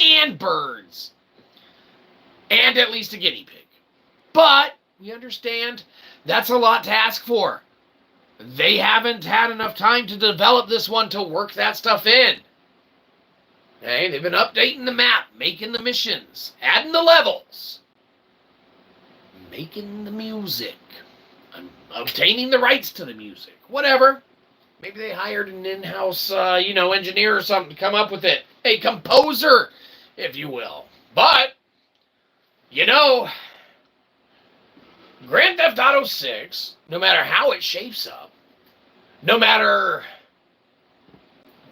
Speaker 1: and birds and at least a guinea pig. But we understand that's a lot to ask for. They haven't had enough time to develop this one to work that stuff in. Okay, they've been updating the map, making the missions, adding the levels, making the music, obtaining the rights to the music, whatever. Maybe they hired an in-house, engineer or something to come up with it. A composer, if you will. But, Grand Theft Auto 6, no matter how it shapes up, no matter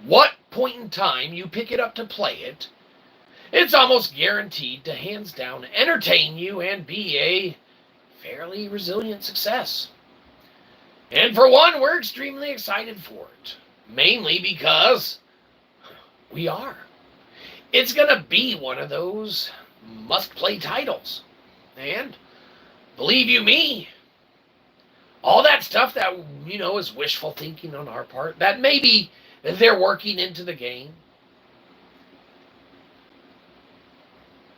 Speaker 1: what point in time you pick it up to play it, it's almost guaranteed to hands down entertain you and be a fairly resilient success. And for one, we're extremely excited for it. Mainly because we are. It's going to be one of those must-play titles. And believe you me, all that stuff that, is wishful thinking on our part, that maybe they're working into the game,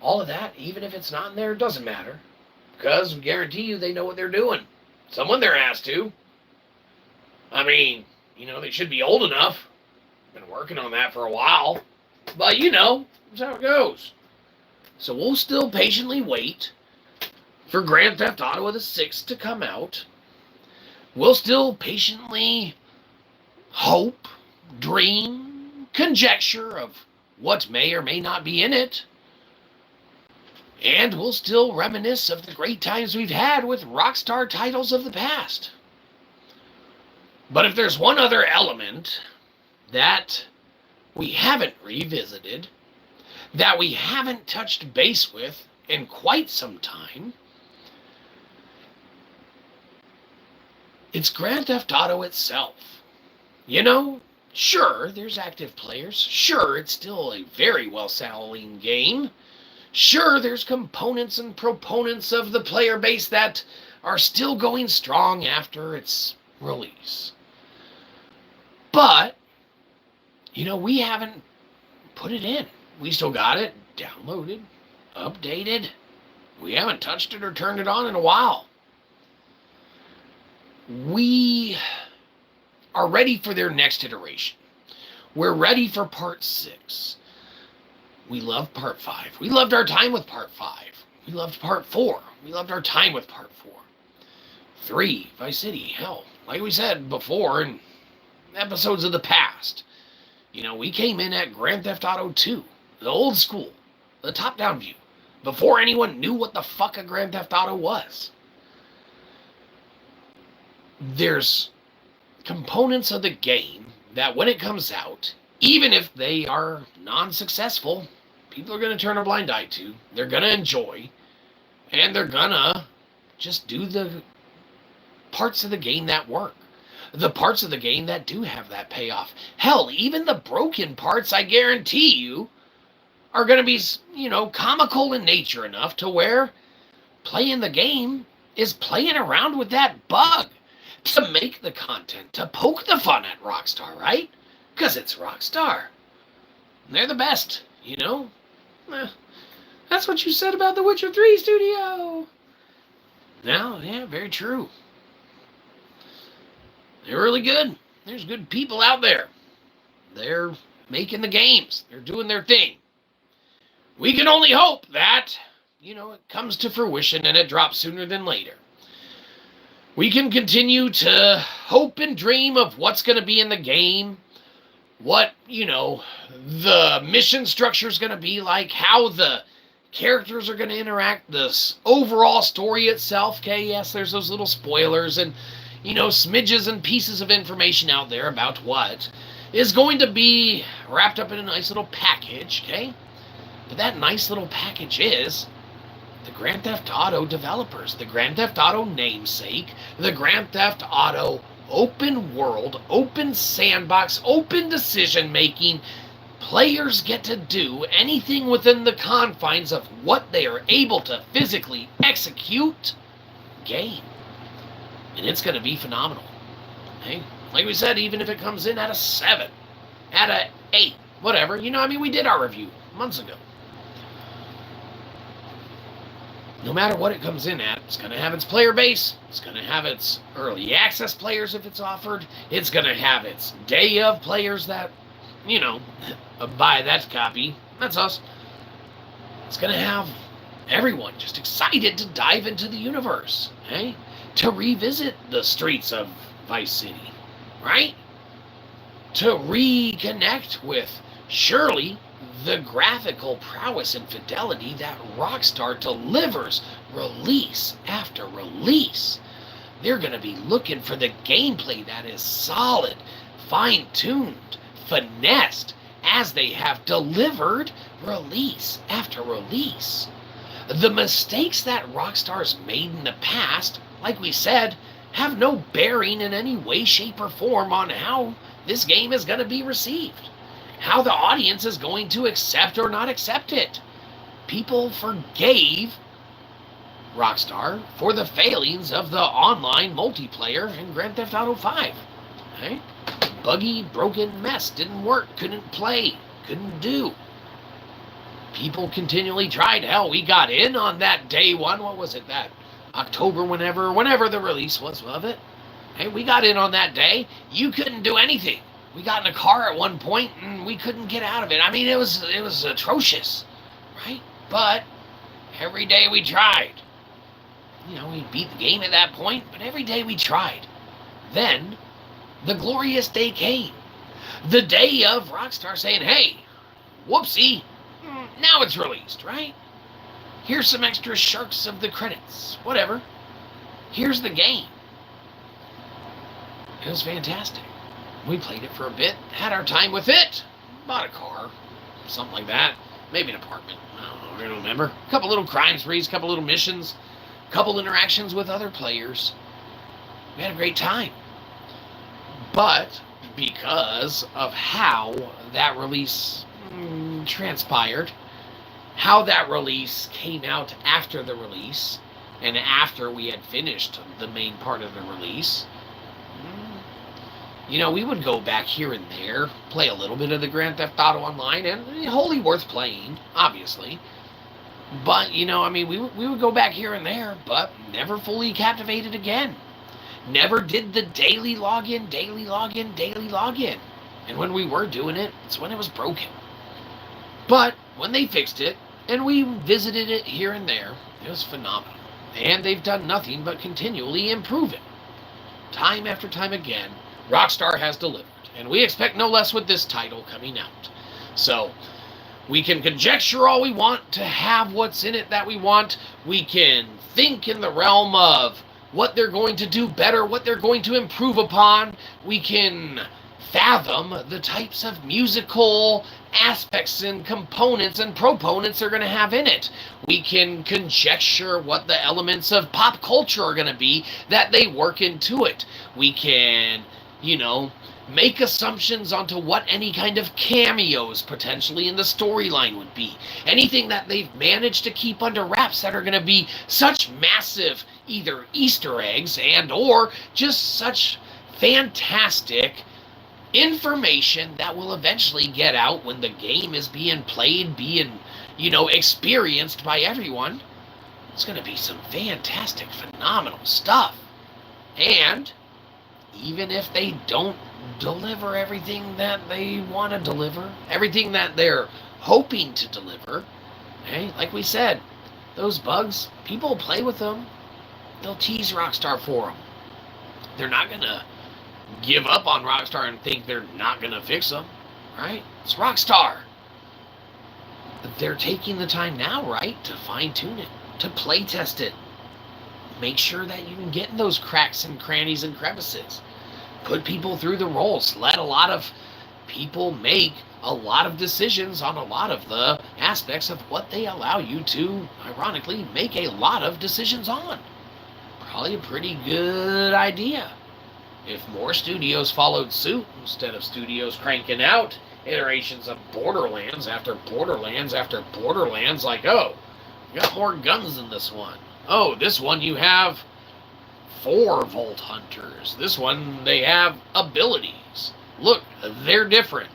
Speaker 1: all of that, even if it's not in there, doesn't matter. Because we guarantee you they know what they're doing. Someone they're asked to. I mean, they should be old enough. Been working on that for a while. But, that's how it goes. So we'll still patiently wait for Grand Theft Auto the 6 to come out. We'll still patiently hope, dream, conjecture of what may or may not be in it. And we'll still reminisce of the great times we've had with Rockstar titles of the past. But if there's one other element that we haven't revisited, that we haven't touched base with in quite some time, it's Grand Theft Auto itself. Sure, there's active players. Sure, it's still a very well-selling game. Sure, there's components and proponents of the player base that are still going strong after its release. But, we haven't put it in. We still got it downloaded, updated. We haven't touched it or turned it on in a while. We are ready for their next iteration. We're ready for Part 6. We love Part 5. We loved our time with Part 5. We loved Part 4. We loved our time with Part 4. 3, Vice City, hell, like we said before in episodes of the past, we came in at Grand Theft Auto 2. the old school, the top-down view, before anyone knew what the fuck a Grand Theft Auto was. There's components of the game that when it comes out, even if they are non-successful, people are going to turn a blind eye to, they're going to enjoy, and they're going to just do the parts of the game that work. The parts of the game that do have that payoff. Hell, even the broken parts, I guarantee you, are going to be, comical in nature enough to where playing the game is playing around with that bug to make the content, to poke the fun at Rockstar, right? Because it's Rockstar. They're the best, That's what you said about the Witcher 3 studio. No, yeah, very true. They're really good. There's good people out there. They're making the games. They're doing their thing. We can only hope that, it comes to fruition and it drops sooner than later. We can continue to hope and dream of what's going to be in the game, what, the mission structure is going to be like, how the characters are going to interact, this overall story itself. Okay, yes, there's those little spoilers and, smidges and pieces of information out there about what is going to be wrapped up in a nice little package, okay? But that nice little package is the Grand Theft Auto developers, the Grand Theft Auto namesake, the Grand Theft Auto open world, open sandbox, open decision making. Players get to do anything within the confines of what they are able to physically execute game. And it's going to be phenomenal. Okay? Like we said, even if it comes in at a 7, at a 8, whatever. We did our review months ago. No matter what it comes in at, it's going to have its player base. It's going to have its early access players if it's offered. It's going to have its day of players that, buy that copy. That's us. It's going to have everyone just excited to dive into the universe, okay? To revisit the streets of Vice City, right? To reconnect with, surely, the graphical prowess and fidelity that Rockstar delivers release after release. They're going to be looking for the gameplay that is solid, fine-tuned, finessed, as they have delivered release after release. The mistakes that Rockstar's made in the past, like we said, have no bearing in any way, shape, or form on how this game is going to be received. How the audience is going to accept or not accept it. People forgave Rockstar for the failings of the online multiplayer in Grand Theft Auto 5. Okay? Buggy, broken mess, didn't work, couldn't play, couldn't do. People continually tried. Hell, we got in on that day one. What was it? That October, whenever the release was of it. Hey, we got in on that day. You couldn't do anything. We got in a car at one point and we couldn't get out of it. It was atrocious, right? But every day we tried. We beat the game at that point, but every day we tried. Then the glorious day came. The day of Rockstar saying, hey, whoopsie, now it's released, right? Here's some extra sharks of the credits. Whatever. Here's the game. It was fantastic. We played it for a bit, had our time with it, bought a car, something like that, maybe an apartment, I don't remember. A couple little crime sprees, a couple little missions, a couple interactions with other players. We had a great time. But because of how that release transpired, how that release came out after the release, and after we had finished the main part of the release, we would go back here and there, play a little bit of the Grand Theft Auto Online, and wholly worth playing, obviously. But, we would go back here and there, but never fully captivated again. Never did the daily login. And when we were doing it, it's when it was broken. But when they fixed it, and we visited it here and there, it was phenomenal. And they've done nothing but continually improve it. Time after time again, Rockstar has delivered. And we expect no less with this title coming out. So, We can conjecture all we want to have what's in it that we want. We can think in the realm of what they're going to do better, what they're going to improve upon. We can fathom the types of musical aspects and components and proponents they're going to have in it. We can conjecture what the elements of pop culture are going to be that they work into it. We can, make assumptions onto what any kind of cameos potentially in the storyline would be. Anything that they've managed to keep under wraps that are going to be such massive either Easter eggs and or just such fantastic information that will eventually get out when the game is being played, being, experienced by everyone. It's going to be some fantastic, phenomenal stuff. And even if they don't deliver everything that they want to deliver, everything that they're hoping to deliver, hey, like we said, those bugs, people play with them. They'll tease Rockstar for them. They're not going to give up on Rockstar and think they're not going to fix them, right? It's Rockstar. They're taking the time now, right, to fine-tune it, to play test it. Make sure that you can get in those cracks and crannies and crevices. Put people through the rolls. Let a lot of people make a lot of decisions on a lot of the aspects of what they allow you to, ironically, make a lot of decisions on. Probably a pretty good idea. If more studios followed suit, instead of studios cranking out iterations of Borderlands after Borderlands after Borderlands, like, oh, you got more guns than this one. Oh, this one you have 4 Vault Hunters. This one, they have abilities. Look, they're different.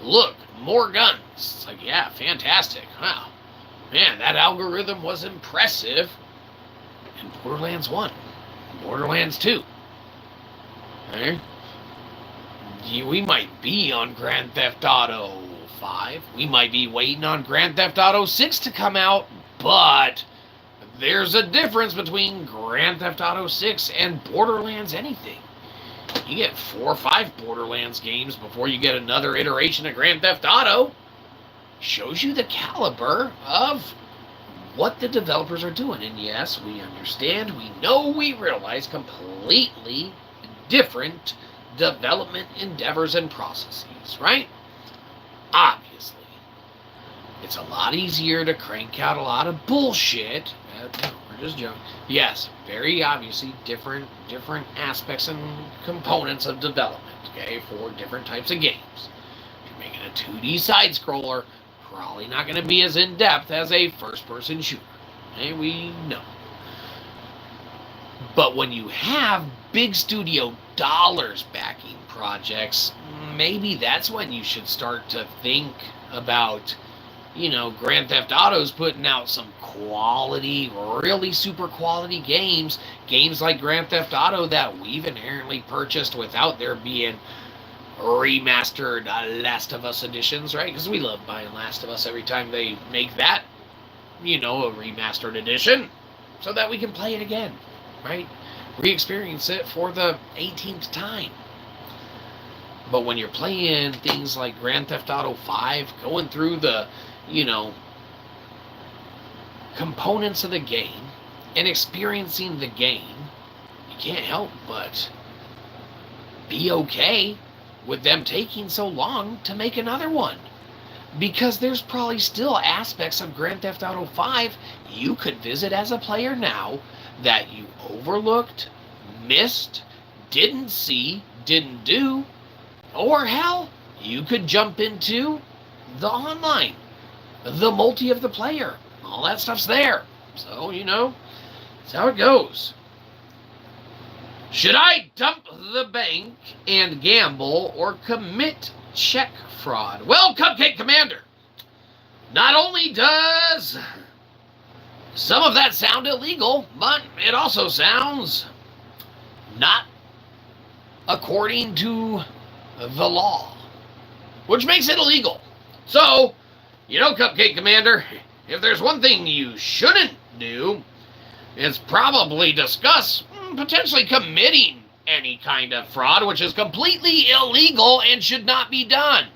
Speaker 1: Look, more guns. It's like, yeah, fantastic. Wow. Man, that algorithm was impressive in Borderlands 1, Borderlands 2. Okay? We might be on Grand Theft Auto 5. We might be waiting on Grand Theft Auto 6 to come out, but there's a difference between Grand Theft Auto 6 and Borderlands anything. You get 4 or 5 Borderlands games before you get another iteration of Grand Theft Auto. Shows you the caliber of what the developers are doing. And yes, we understand, we know, we realize completely different development endeavors and processes, right? Obviously. It's a lot easier to crank out a lot of bullshit. No, we're just joking. Yes, very obviously different aspects and components of development, okay, for different types of games. If you're making a 2D side-scroller, probably not going to be as in-depth as a first-person shooter. Okay, we know. But when you have big studio dollars backing projects, maybe that's when you should start to think about, Grand Theft Auto's putting out some quality, really super quality games. Games like Grand Theft Auto that we've inherently purchased without there being remastered Last of Us editions, right? Because we love buying Last of Us every time they make that, a remastered edition, so that we can play it again, right? Re-experience it for the 18th time. But when you're playing things like Grand Theft Auto 5, going through the, components of the game and experiencing the game, you can't help but be okay with them taking so long to make another one. Because there's probably still aspects of Grand Theft Auto 5 you could visit as a player now that you overlooked, missed, didn't see, didn't do, or hell, you could jump into the online, the multi of the player. All that stuff's there. So, that's how it goes. Should I dump the bank and gamble or commit check fraud? Well, Cupcake Commander, not only does some of that sound illegal, but it also sounds not according to the law, which makes it illegal. So, Cupcake Commander, if there's one thing you shouldn't do, it's probably discuss potentially committing any kind of fraud, which is completely illegal and should not be done.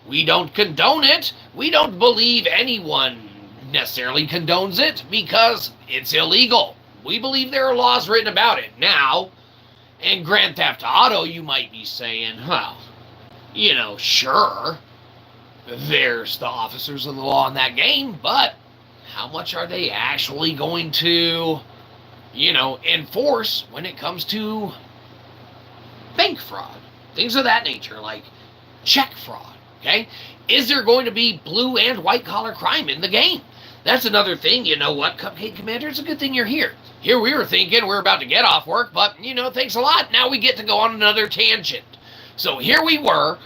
Speaker 1: We don't condone it. We don't believe anyone necessarily condones it because it's illegal. We believe there are laws written about it. Now, in Grand Theft Auto, you might be saying, well, sure, there's the officers of the law in that game, but how much are they actually going to, enforce when it comes to bank fraud? Things of that nature, like check fraud, okay? Is there going to be blue and white collar crime in the game? That's another thing. You know what, Cupcake Commander? It's a good thing you're here. Here we were thinking we're about to get off work, but, thanks a lot. Now we get to go on another tangent. So here we were.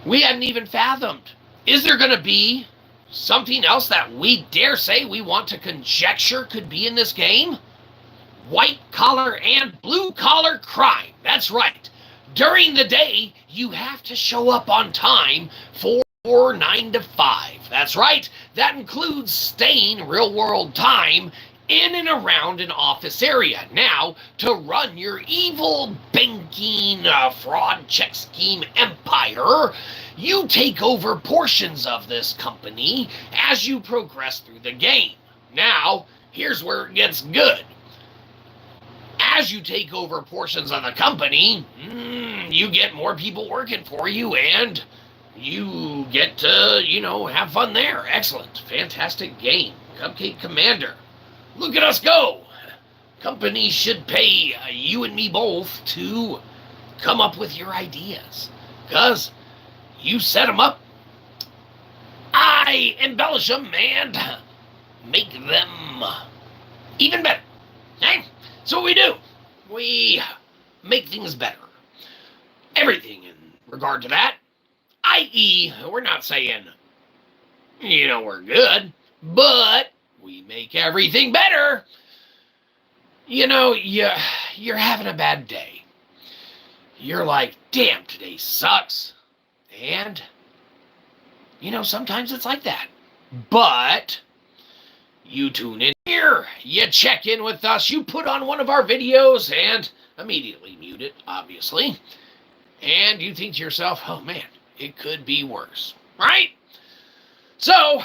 Speaker 1: We hadn't even fathomed. Is there going to be something else that we dare say we want to conjecture could be in this game? White collar and blue collar crime. That's right. During the day, you have to show up on time for 9 to 5. That's right. That includes staying real world time in and around an office area. Now, to run your evil banking fraud check scheme empire, you take over portions of this company as you progress through the game. Now, here's where it gets good. As you take over portions of the company, you get more people working for you, and you get to, have fun there. Excellent. Fantastic game. Cupcake Commander. Look at us go. Companies should pay you and me both to come up with your ideas. Because you set them up, I embellish them and make them even better. Okay? So what we do, we make things better. Everything in regard to that, i.e., we're not saying, we're good, but we make everything better. You're having a bad day. You're like, damn, today sucks. And, sometimes it's like that. But you tune in here, you check in with us, you put on one of our videos and immediately mute it, obviously. And you think to yourself, oh man, it could be worse, right? So,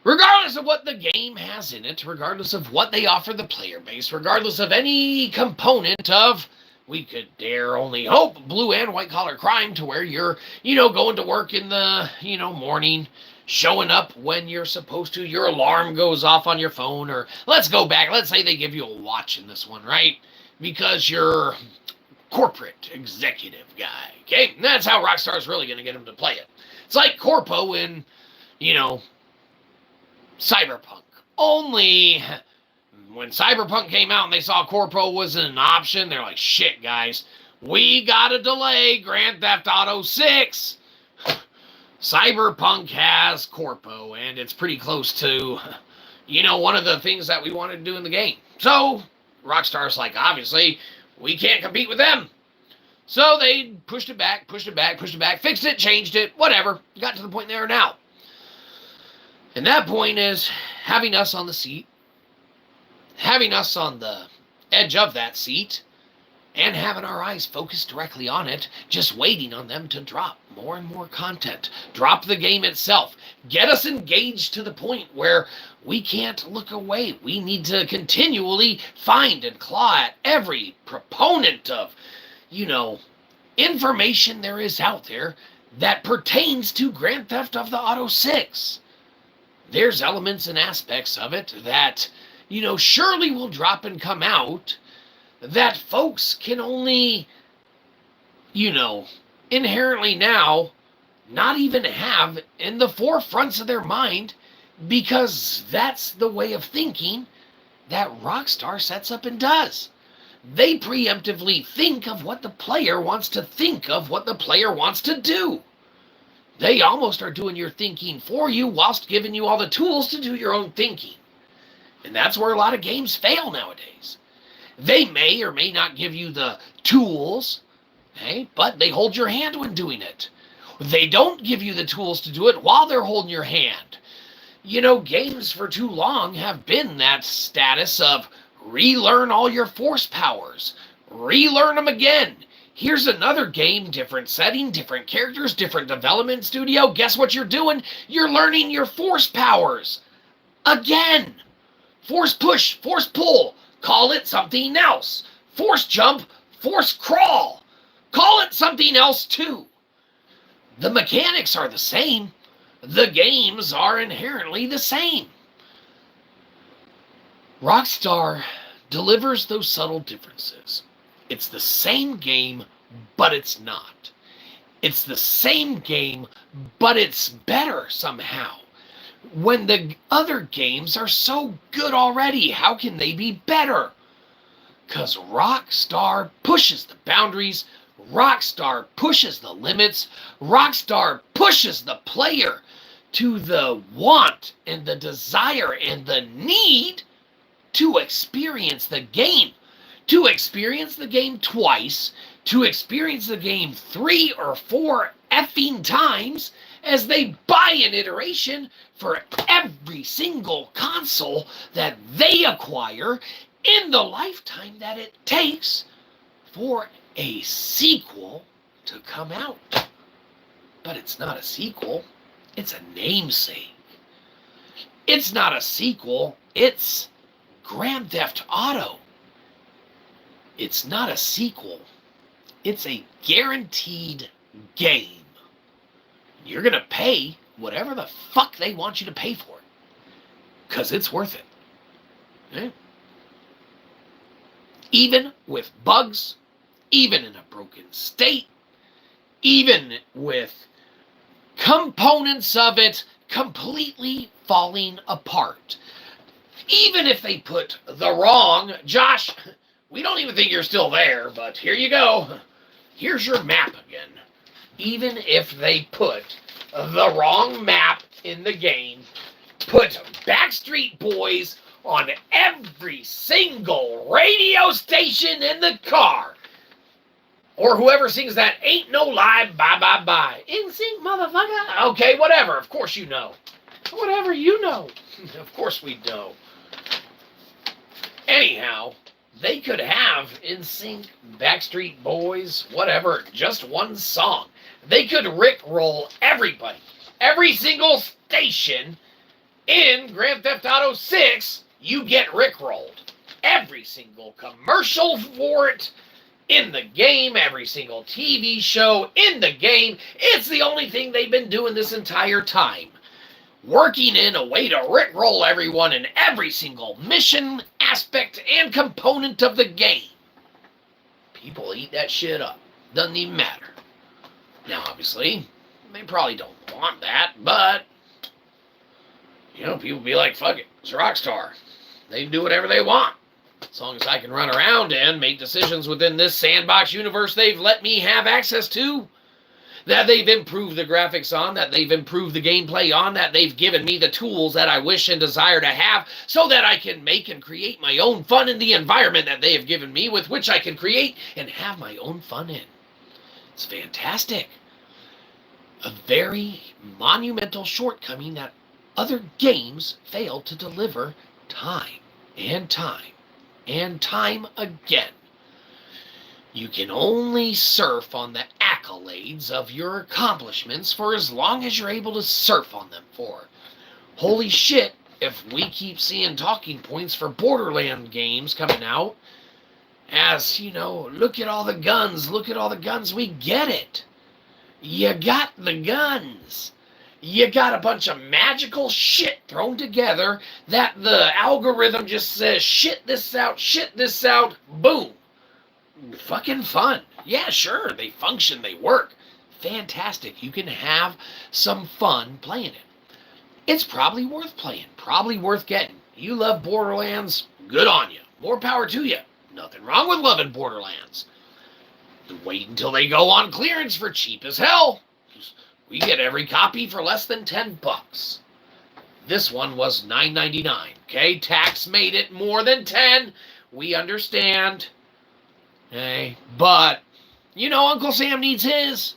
Speaker 1: regardless of what the game has in it, regardless of what they offer the player base, regardless of any component of, we could dare only hope, blue and white collar crime to where you're, going to work in the, morning, showing up when you're supposed to, your alarm goes off on your phone, or let's go back, let's say they give you a watch in this one, right? Because you're corporate executive guy, okay? And that's how Rockstar's really going to get him to play it. It's like Corpo in, Cyberpunk. Only when Cyberpunk came out and they saw Corpo was an option, they're like, shit, guys, we gotta delay Grand Theft Auto 6. Cyberpunk has Corpo, and it's pretty close to, one of the things that we wanted to do in the game. So, Rockstar's like, obviously, we can't compete with them. So they pushed it back, fixed it, changed it, whatever. Got to the point they are now. And that point is having us on the seat, having us on the edge of that seat, and having our eyes focused directly on it, just waiting on them to drop more and more content, drop the game itself, get us engaged to the point where we can't look away. We need to continually find and claw at every proponent of, information there is out there that pertains to Grand Theft Auto 6. There's elements and aspects of it that, surely will drop and come out that folks can only, inherently now not even have in the forefronts of their mind, because that's the way of thinking that Rockstar sets up and does. They preemptively think of what the player wants to think of, what the player wants to do. They almost are doing your thinking for you whilst giving you all the tools to do your own thinking. And that's where a lot of games fail nowadays. They may or may not give you the tools, okay, but they hold your hand when doing it. They don't give you the tools to do it while they're holding your hand. Games for too long have been that status of relearn all your force powers, relearn them again. Here's another game, different setting, different characters, different development studio. Guess what you're doing? You're learning your force powers. Again. Force push, force pull. Call it something else. Force jump, force crawl. Call it something else too. The mechanics are the same. The games are inherently the same. Rockstar delivers those subtle differences. It's the same game, but it's not. It's the same game, but it's better somehow. When the other games are so good already, how can they be better? Because Rockstar pushes the boundaries, Rockstar pushes the limits, Rockstar pushes the player to the want and the desire and the need to experience the game. To experience the game twice, to experience the game 3 or 4 effing times as they buy an iteration for every single console that they acquire in the lifetime that it takes for a sequel to come out. But it's not a sequel, it's a namesake. It's not a sequel, it's Grand Theft Auto. It's not a sequel, it's a guaranteed game. You're going to pay whatever the fuck they want you to pay for it. Because it's worth it. Okay? Even with bugs, even in a broken state, even with components of it completely falling apart. Even if they put the wrong, Josh, we don't even think you're still there, but here you go. Here's your map again. Even if they put the wrong map in the game, put Backstreet Boys on every single radio station in the car, or whoever sings that Ain't No Lie, Bye Bye Bye. In sync, motherfucker. Okay, whatever. Of course you know. Whatever you know. Of course we know. Anyhow, they could have In Sync, Backstreet Boys, whatever, just one song. They could rickroll everybody. Every single station in Grand Theft Auto 6, you get rickrolled. Every single commercial for it in the game, every single TV show in the game. It's the only thing they've been doing this entire time. Working in a way to rickroll everyone in every single mission, aspect, and component of the game. People eat that shit up. Doesn't even matter. Now, obviously, they probably don't want that, but, you know, people be like, fuck it, it's Rockstar. They can do whatever they want. As long as I can run around and make decisions within this sandbox universe they've let me have access to, that they've improved the graphics on, that they've improved the gameplay on, that they've given me the tools that I wish and desire to have so that I can make and create my own fun in the environment that they have given me with which I can create and have my own fun in. It's fantastic. A very monumental shortcoming that other games fail to deliver time and time and time again. You can only surf on the accolades of your accomplishments for as long as you're able to surf on them for. Holy shit, if we keep seeing talking points for Borderlands games coming out, as, you know, look at all the guns, we get it. You got the guns. You got a bunch of magical shit thrown together that the algorithm just says, shit this out, boom. Fucking fun. Yeah, sure, they function, they work. Fantastic. You can have some fun playing it. It's probably worth playing, probably worth getting. You love Borderlands, good on you. More power to you. Nothing wrong with loving Borderlands. Wait until they go on clearance for cheap as hell. We get every copy for less than $10. This one was $9.99. Okay, tax made it more than 10. We understand. Okay, but you know Uncle Sam needs his.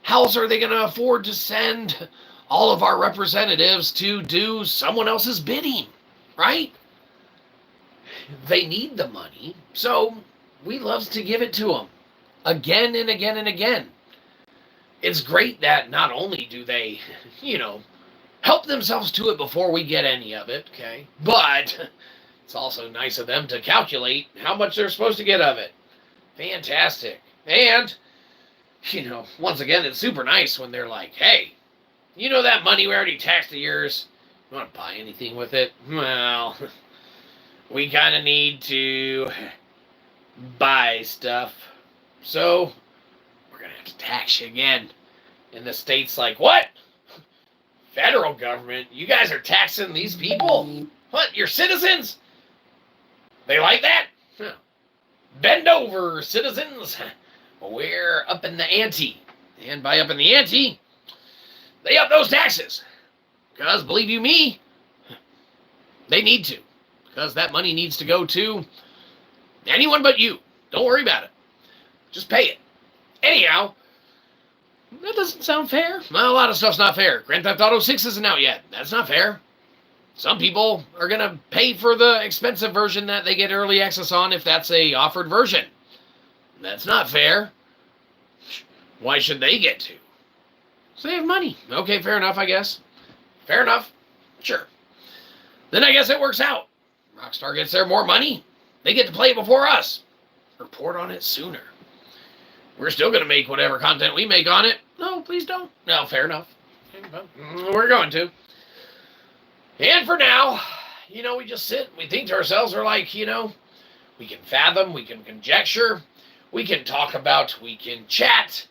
Speaker 1: How else are they going to afford to send all of our representatives to do someone else's bidding, right? They need the money, so we love to give it to them. again and again and again. It's great that not only do they, help themselves to it before we get any of it, okay, but it's also nice of them to calculate how much they're supposed to get of it. Fantastic. And, once again, it's super nice when they're like, hey, that money we already taxed of yours, you want to buy anything with it? Well, we kind of need to buy stuff. So, we're going to have to tax you again. And the state's like, what? Federal government? You guys are taxing these people? What, your citizens? They like that? Huh. Bend over, citizens. We're up in the ante. And by up in the ante, they up those taxes. Because, believe you me, they need to. Because that money needs to go to anyone but you. Don't worry about it. Just pay it. Anyhow, that doesn't sound fair. Well, a lot of stuff's not fair. Grand Theft Auto 6 isn't out yet. That's not fair. Some people are going to pay for the expensive version that they get early access on if that's a offered version. That's not fair. Why should they get to? Save money. Okay, fair enough, I guess. Fair enough. Sure. Then I guess it works out. Rockstar gets their more money. They get to play it before us. Report on it sooner. We're still going to make whatever content we make on it. No, please don't. No, fair enough. We're going to. And for now, we just sit and we think to ourselves, we're like, we can fathom, we can conjecture, we can talk about, we can chat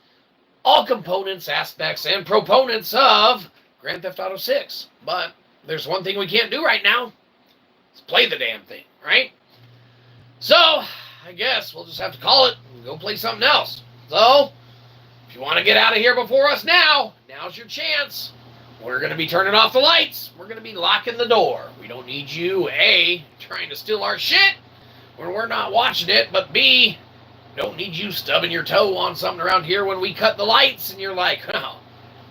Speaker 1: all components, aspects, and proponents of Grand Theft Auto 6. But there's one thing we can't do right now. It's play the damn thing, right? So, I guess we'll just have to call it and go play something else. So, if you want to get out of here before us now, now's your chance. We're going to be turning off the lights. We're going to be locking the door. We don't need you, A, trying to steal our shit when we're not watching it, but B, don't need you stubbing your toe on something around here when we cut the lights and you're like, oh,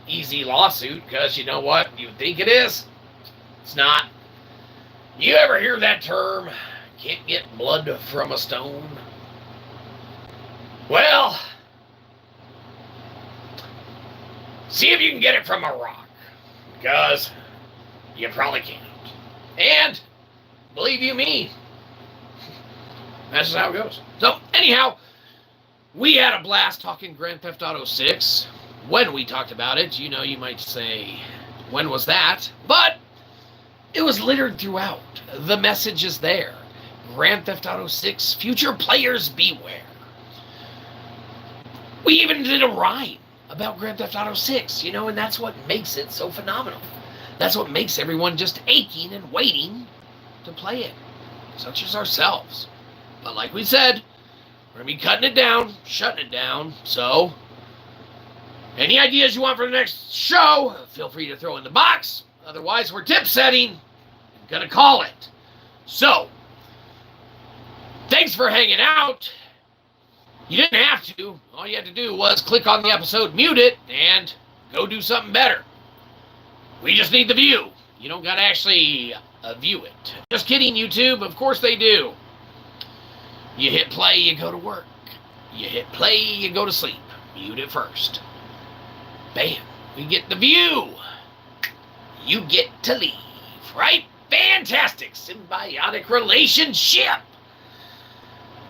Speaker 1: easy lawsuit, because you know what you think it is? It's not. You ever hear that term, can't get blood from a stone? Well, see if you can get it from a rock. Because you probably can't. And, believe you me, that's just how it goes. So, anyhow, we had a blast talking Grand Theft Auto 6. When we talked about it, you might say, when was that? But it was littered throughout. The message is there. Grand Theft Auto 6, future players beware. We even did a rhyme about Grand Theft Auto 6, and that's what makes it so phenomenal. That's what makes everyone just aching and waiting to play it, such as ourselves. But like we said, we're going to be cutting it down, shutting it down, so any ideas you want for the next show, feel free to throw in the box. Otherwise, we're tip setting and going to call it. So, thanks for hanging out. You didn't have to. All you had to do was click on the episode, mute it, and go do something better. We just need the view. You don't got to actually view it. Just kidding, YouTube. Of course they do. You hit play, you go to work. You hit play, you go to sleep. Mute it first. Bam. We get the view. You get to leave. Right? Fantastic. Symbiotic relationship.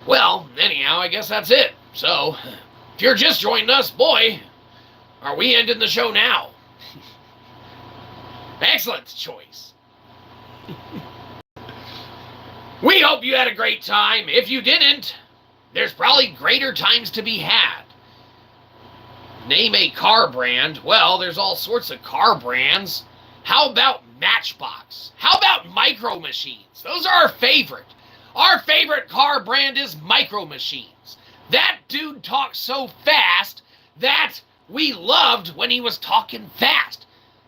Speaker 1: Well, anyhow, I guess that's it. So, if you're just joining us, boy, are we ending the show now? Excellent choice. We hope you had a great time. If you didn't, there's probably greater times to be had. Name a car brand. Well, there's all sorts of car brands. How about Matchbox? How about Micro Machines? Those are our favorite. Our favorite car brand is Micro Machines. That dude talks so fast that we loved when he was talking fast.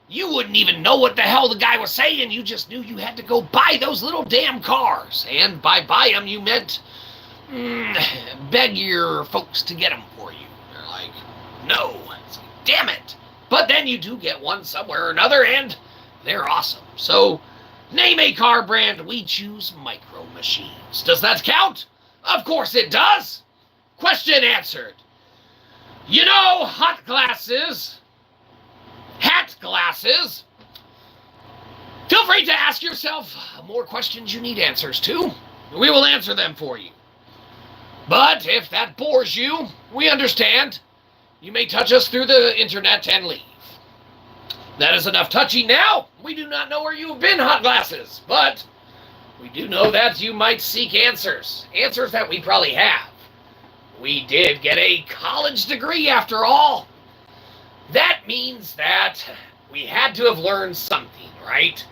Speaker 1: You wouldn't even know what the hell the guy was saying. You just knew you had to go buy those little damn cars. And by buy them, you meant beg your folks to get them for you. They're like, no. It's like, damn it. But then you do get one somewhere or another, and they're awesome. So, name a car brand, we choose Micro Machines. Does that count? Of course it does. Question answered. You know, hat glasses. Feel free to ask yourself more questions you need answers to. We will answer them for you. But if that bores you, we understand. You may touch us through the internet and leave. That is enough touching now. We do not know where you have been, hot glasses, but we do know that you might seek answers. Answers that we probably have. We did get a college degree after all. That means that we had to have learned something, right?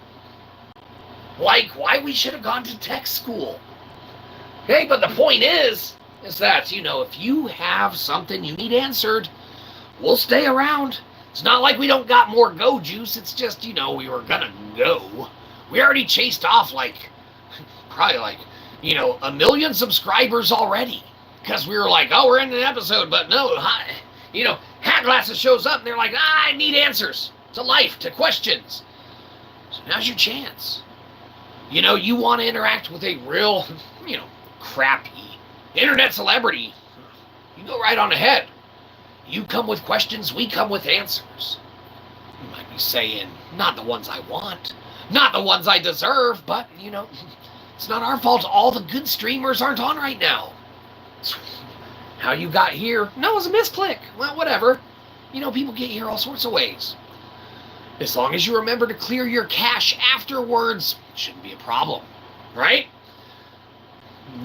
Speaker 1: Like why we should have gone to tech school. Okay, but the point is that, if you have something you need answered, we'll stay around. It's not like we don't got more go juice. It's just, we were gonna go. We already chased off probably 1 million subscribers already. Because we were like, oh, we're in an episode, but no, Hat Glasses shows up and they're like, I need answers to life, to questions. So now's your chance. You want to interact with a real, crappy internet celebrity. You go right on ahead. You come with questions, we come with answers. You might be saying, not the ones I want, not the ones I deserve, but, it's not our fault all the good streamers aren't on right now. How you got here? No, it was a misclick. Well, whatever. People get here all sorts of ways. As long as you remember to clear your cache afterwards, it shouldn't be a problem, right?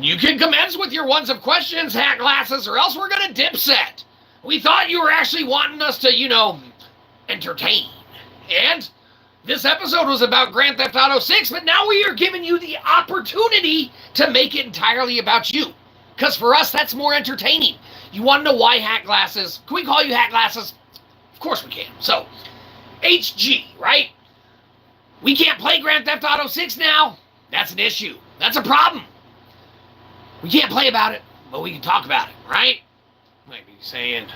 Speaker 1: You can commence with your ones of questions, Hat Glasses, or else we're going to dipset. We thought you were actually wanting us to, entertain. And this episode was about Grand Theft Auto 6, but now we are giving you the opportunity to make it entirely about you. Because for us, that's more entertaining. You want to know why Hat Glasses? Can we call you Hat Glasses? Of course we can. So, HG, right? We can't play Grand Theft Auto 6 now. That's an issue. That's a problem. We can't play about it, but we can talk about it, right? Might be saying,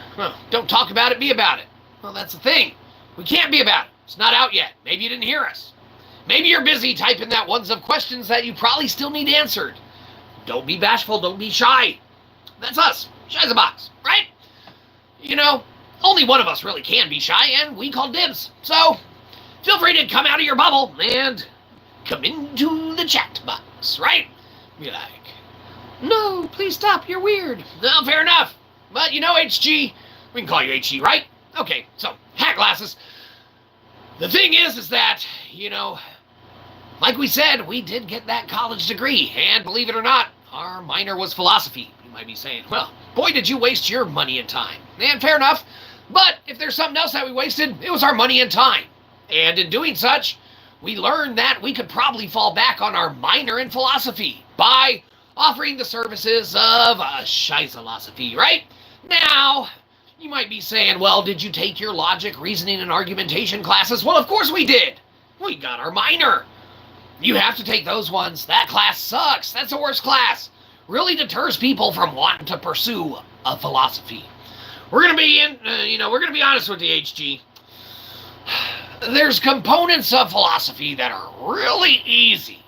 Speaker 1: don't talk about it, be about it. Well, that's the thing. We can't be about it. It's not out yet. Maybe you didn't hear us. Maybe you're busy typing that ones of questions that you probably still need answered. Don't be bashful. Don't be shy. That's us. Shyzabox, right? Only one of us really can be shy, and we call dibs. So, feel free to come out of your bubble and come into the chat box, right? Be like, no, please stop. You're weird. No, fair enough. But, HG, we can call you HG, right? Okay, so, Hat Glasses. The thing is that, like we said, we did get that college degree, and believe it or not, our minor was philosophy. You might be saying, well, boy, did you waste your money and time. And fair enough, but if there's something else that we wasted, it was our money and time. And in doing such, we learned that we could probably fall back on our minor in philosophy by offering the services of Shyzabox, right? Now, you might be saying, well, did you take your logic, reasoning, and argumentation classes? Well, of course we did. We got our minor. You have to take those ones. That class sucks. That's the worst class. Really deters people from wanting to pursue a philosophy. We're going to be honest with the HG. There's components of philosophy that are really easy.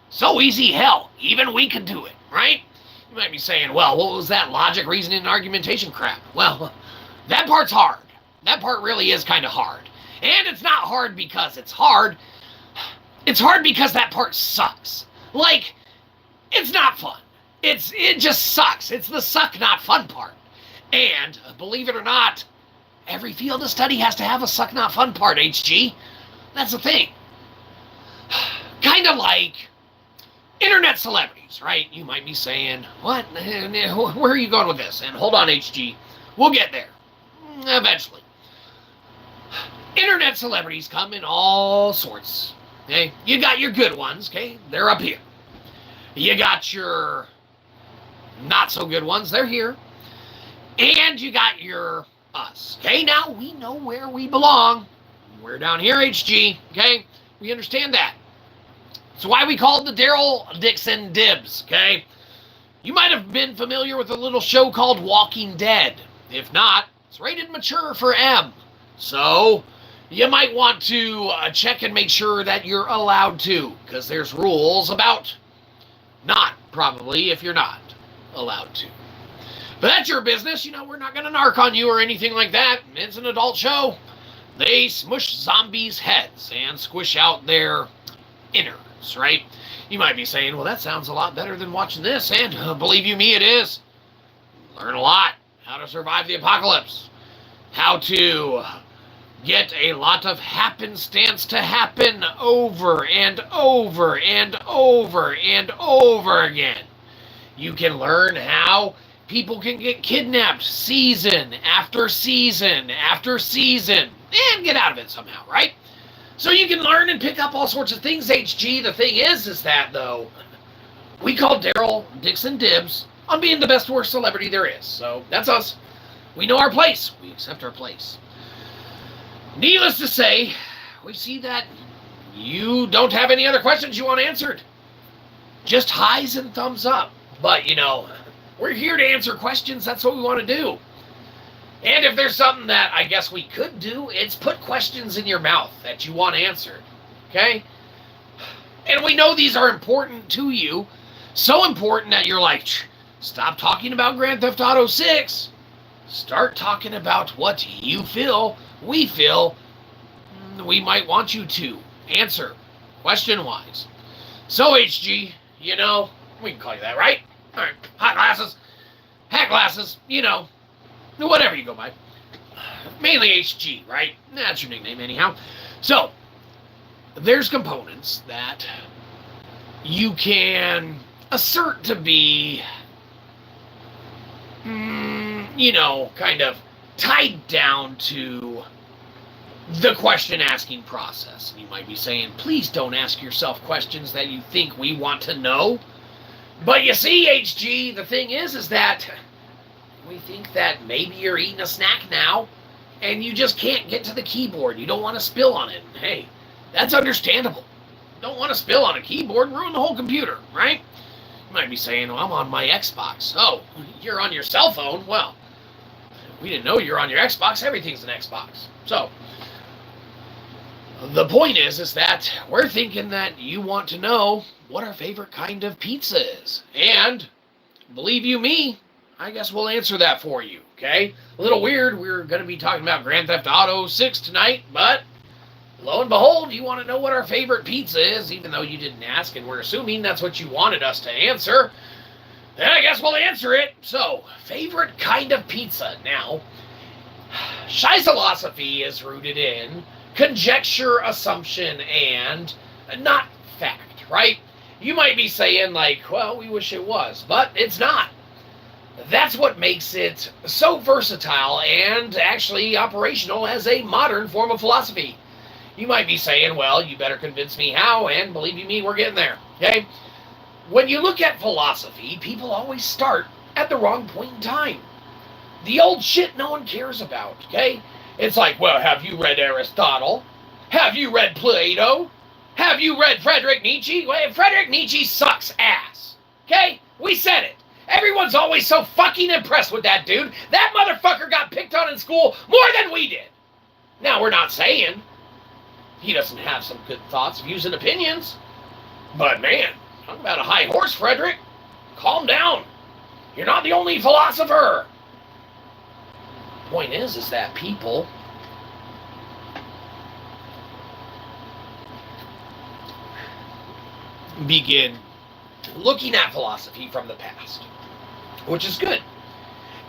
Speaker 1: So easy, hell, even we could do it, right? You might be saying, well, what was that logic, reasoning, and argumentation crap? Well, that part's hard. That part really is kind of hard. And it's not hard because it's hard. It's hard because that part sucks. Like, it's not fun. It just sucks. It's the suck, not fun part. And, believe it or not, every field of study has to have a suck, not fun part, HG. That's the thing. Kind of like internet celebrities, right? You might be saying, what? Where are you going with this? And hold on, HG. We'll get there. Eventually. Internet celebrities come in all sorts. Okay? You got your good ones, okay? They're up here. You got your not so good ones, they're here. And you got your us. Okay, now we know where we belong. We're down here, HG. Okay? We understand that. It's why we called the Daryl Dixon dibs, okay? You might have been familiar with a little show called Walking Dead. If not, it's rated mature for M. So, you might want to check and make sure that you're allowed to, because there's rules about not, probably, if you're not allowed to. But that's your business. We're not going to narc on you or anything like that. It's an adult show. They smush zombies' heads and squish out their innards, right? You might be saying, well, that sounds a lot better than watching this, and believe you me, it is. Learn a lot. How to survive the apocalypse. How to get a lot of happenstance to happen over and over and over and over again. You can learn how people can get kidnapped season after season after season and get out of it somehow, right? So you can learn and pick up all sorts of things, HG. The thing is that, though, we call Daryl Dixon dibs on being the best worst celebrity there is. So that's us. We know our place. We accept our place. Needless to say, we see that you don't have any other questions you want answered. Just highs and thumbs up. But, we're here to answer questions. That's what we want to do. And if there's something that I guess we could do, it's put questions in your mouth that you want answered. Okay? And we know these are important to you. So important that you're like, stop talking about Grand Theft Auto 6. Start talking about what you feel, we feel, we might want you to answer, question-wise. So, HG, we can call you that, right? All right, hot glasses, hat glasses, whatever you go by. Mainly HG, right? That's your nickname anyhow. So, there's components that you can assert to be kind of tied down to the question asking process. You might be saying, please don't ask yourself questions that you think we want to know. But you see, HG, the thing is that we think that maybe you're eating a snack now and you just can't get to the keyboard. You don't want to spill on it. Hey, that's understandable. You don't want to spill on a keyboard, ruin the whole computer, right? You might be saying, well, I'm on my Xbox. Oh, you're on your cell phone? Well, we didn't know you're on your Xbox. Everything's an Xbox. So, the point is that we're thinking that you want to know what our favorite kind of pizza is. And, believe you me, I guess we'll answer that for you, okay? A little weird, we're going to be talking about Grand Theft Auto 6 tonight, but lo and behold, you want to know what our favorite pizza is, even though you didn't ask, and we're assuming that's what you wanted us to answer. Then I guess we'll answer it. So, favorite kind of pizza. Now, Shyzabox is rooted in conjecture, assumption, and not fact, right? You might be saying, well, we wish it was, but it's not. That's what makes it so versatile and actually operational as a modern form of philosophy. You might be saying, well, you better convince me how, and believe you me, we're getting there, okay? When you look at philosophy, people always start at the wrong point in time. The old shit no one cares about, okay? It's like, well, have you read Aristotle? Have you read Plato? Have you read Friedrich Nietzsche? Well, Friedrich Nietzsche sucks ass, okay? We said it. Everyone's always so fucking impressed with that dude. That motherfucker got picked on in school more than we did. Now, we're not saying he doesn't have some good thoughts, views, and opinions. But, man, talk about a high horse, Frederick. Calm down. You're not the only philosopher. The point is that people begin looking at philosophy from the past, which is good.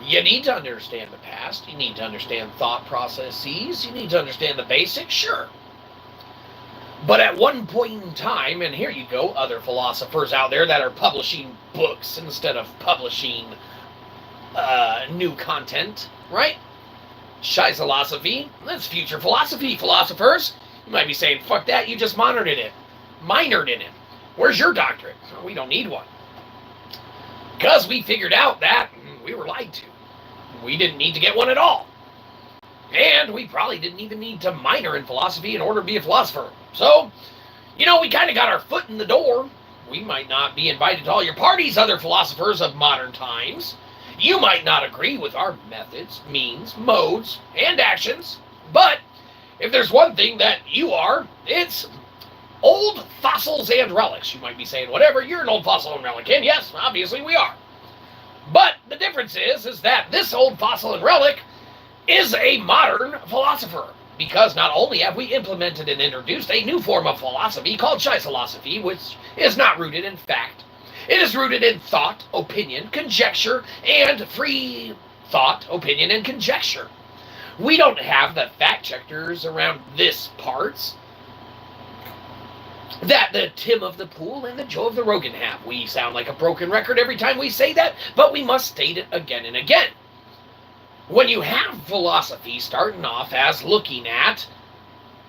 Speaker 1: You need to understand the past. You need to understand thought processes. You need to understand the basics, sure. But at one point in time, and here you go, other philosophers out there that are publishing books instead of publishing new content, right? Shyzabox, that's future philosophy, philosophers. You might be saying, fuck that, you just minored in it. Where's your doctorate? Oh, we don't need one. Because we figured out that we were lied to. We didn't need to get one at all. And we probably didn't even need to minor in philosophy in order to be a philosopher. So, we kind of got our foot in the door. We might not be invited to all your parties, other philosophers of modern times. You might not agree with our methods, means, modes, and actions. But if there's one thing that you are, it's old fossils and relics. You might be saying, whatever, you're an old fossil and relic. And yes, obviously we are. But the difference is that this old fossil and relic is a modern philosopher. Because not only have we implemented and introduced a new form of philosophy called Shyzabox, which is not rooted in fact, it is rooted in thought, opinion, conjecture, and free thought, opinion, and conjecture. We don't have the fact checkers around this parts that the Tim of the Pool and the Joe of the Rogan have. We sound like a broken record every time we say that, but we must state it again and again. When you have philosophy starting off as looking at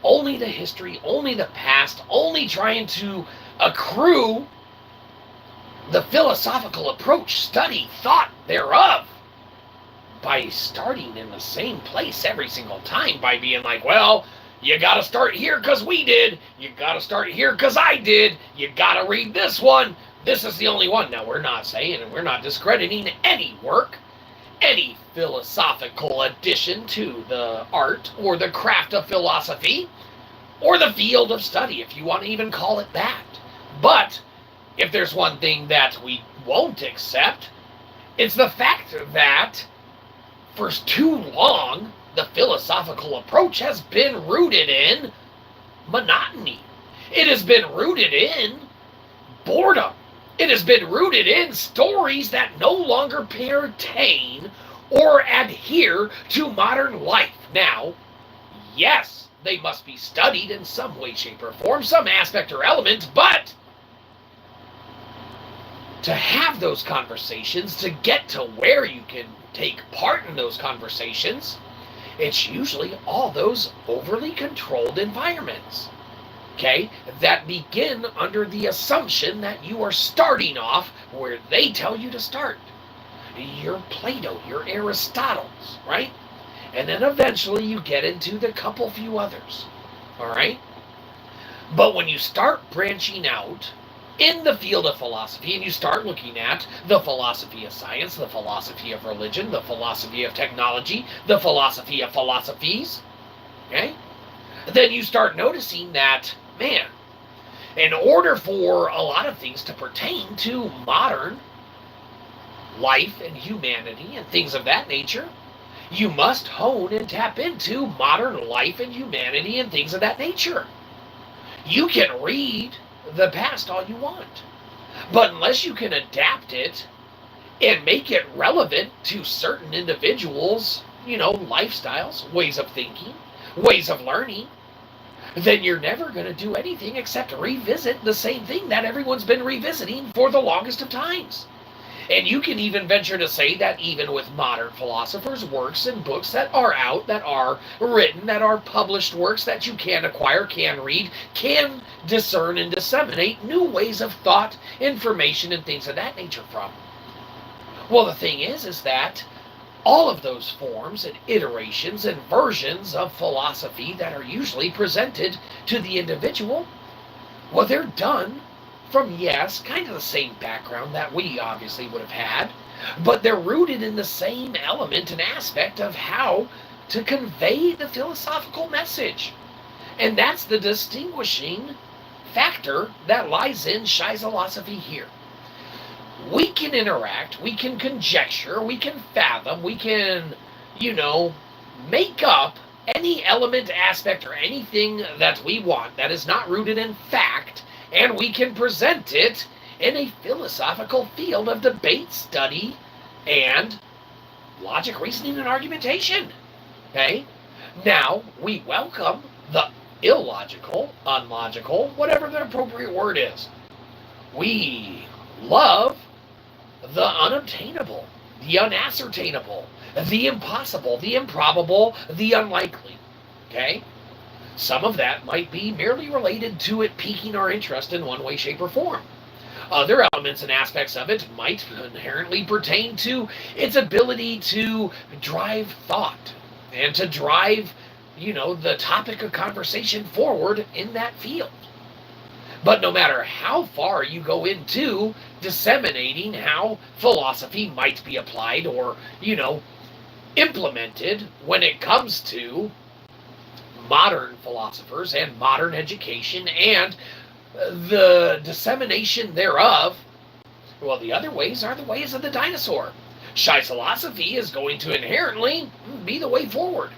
Speaker 1: only the history, only the past, only trying to accrue the philosophical approach, study, thought thereof, by starting in the same place every single time, by being like, well, you gotta start here because we did, you gotta start here because I did, you gotta read this one, this is the only one. Now, we're not saying, and we're not discrediting any work, any philosophical addition to the art or the craft of philosophy, or the field of study, if you want to even call it that. But if there's one thing that we won't accept, it's the fact that for too long, the philosophical approach has been rooted in monotony. It has been rooted in boredom. It has been rooted in stories that no longer pertain or adhere to modern life. Now, yes, they must be studied in some way, shape, or form, some aspect or element, but to have those conversations, to get to where you can take part in those conversations, it's usually all those overly controlled environments, okay, that begin under the assumption that you are starting off where they tell you to start. Your Plato, your Aristotle's, right? And then eventually you get into the couple few others, all right? But when you start branching out in the field of philosophy and you start looking at the philosophy of science, the philosophy of religion, the philosophy of technology, the philosophy of philosophies, okay? Then you start noticing that, man, in order for a lot of things to pertain to modern life and humanity and things of that nature, you must hone and tap into modern life and humanity and things of that nature. You can read the past all you want, but unless you can adapt it and make it relevant to certain individuals, lifestyles, ways of thinking, ways of learning, then you're never going to do anything except revisit the same thing that everyone's been revisiting for the longest of times. And you can even venture to say that even with modern philosophers' works and books that are out, that are written, that are published works that you can acquire, can read, can discern and disseminate new ways of thought, information, and things of that nature from. Well, the thing is that all of those forms and iterations and versions of philosophy that are usually presented to the individual, well, they're done from, yes, kind of the same background that we obviously would have had, but they're rooted in the same element and aspect of how to convey the philosophical message. And that's the distinguishing factor that lies in Shyzabox here. We can interact, we can conjecture, we can fathom, we can, make up any element, aspect, or anything that we want that is not rooted in fact, and we can present it in a philosophical field of debate, study, and logic, reasoning, and argumentation. Okay? Now, we welcome the illogical, unlogical, whatever the appropriate word is. We love the unobtainable, the unascertainable, the impossible, the improbable, the unlikely. Okay? Some of that might be merely related to it piquing our interest in one way, shape, or form. Other elements and aspects of it might inherently pertain to its ability to drive thought and to drive, the topic of conversation forward in that field. But no matter how far you go into disseminating how philosophy might be applied or, implemented when it comes to modern philosophers and modern education and the dissemination thereof, well, the other ways are the ways of the dinosaur. Shy philosophy is going to inherently be the way forward.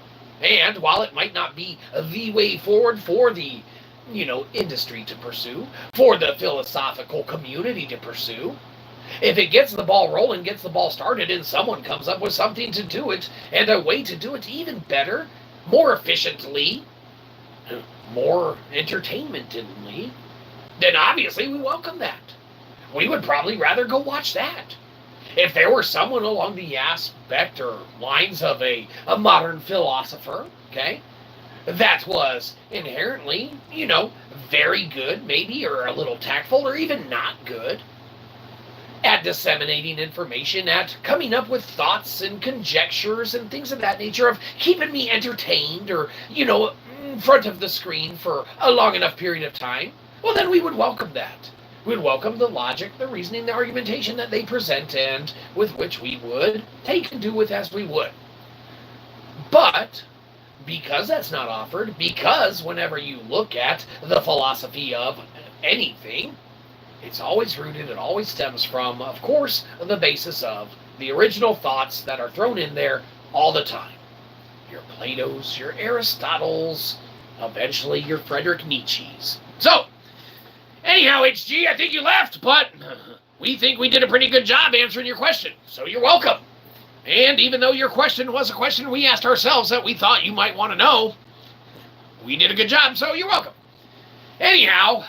Speaker 1: And while it might not be the way forward for the, industry to pursue, for the philosophical community to pursue, if it gets the ball rolling, gets the ball started, and someone comes up with something to do it, and a way to do it even better, more efficiently, more entertainmentally, then obviously we welcome that. We would probably rather go watch that. If there were someone along the aspect or lines of a modern philosopher, okay, that was inherently, very good, maybe, or a little tactful, or even not good, at disseminating information, at coming up with thoughts and conjectures and things of that nature, of keeping me entertained or, in front of the screen for a long enough period of time, well, then we would welcome that. We'd welcome the logic, the reasoning, the argumentation that they present, and with which we would take and do with as we would. But because that's not offered, because whenever you look at the philosophy of anything, it's always rooted, it always stems from, of course, the basis of the original thoughts that are thrown in there all the time. Your Plato's, your Aristotle's, eventually your Friedrich Nietzsche's. So, anyhow, HG, I think you left, but we think we did a pretty good job answering your question, so you're welcome. And even though your question was a question we asked ourselves that we thought you might want to know, we did a good job, so you're welcome. Anyhow,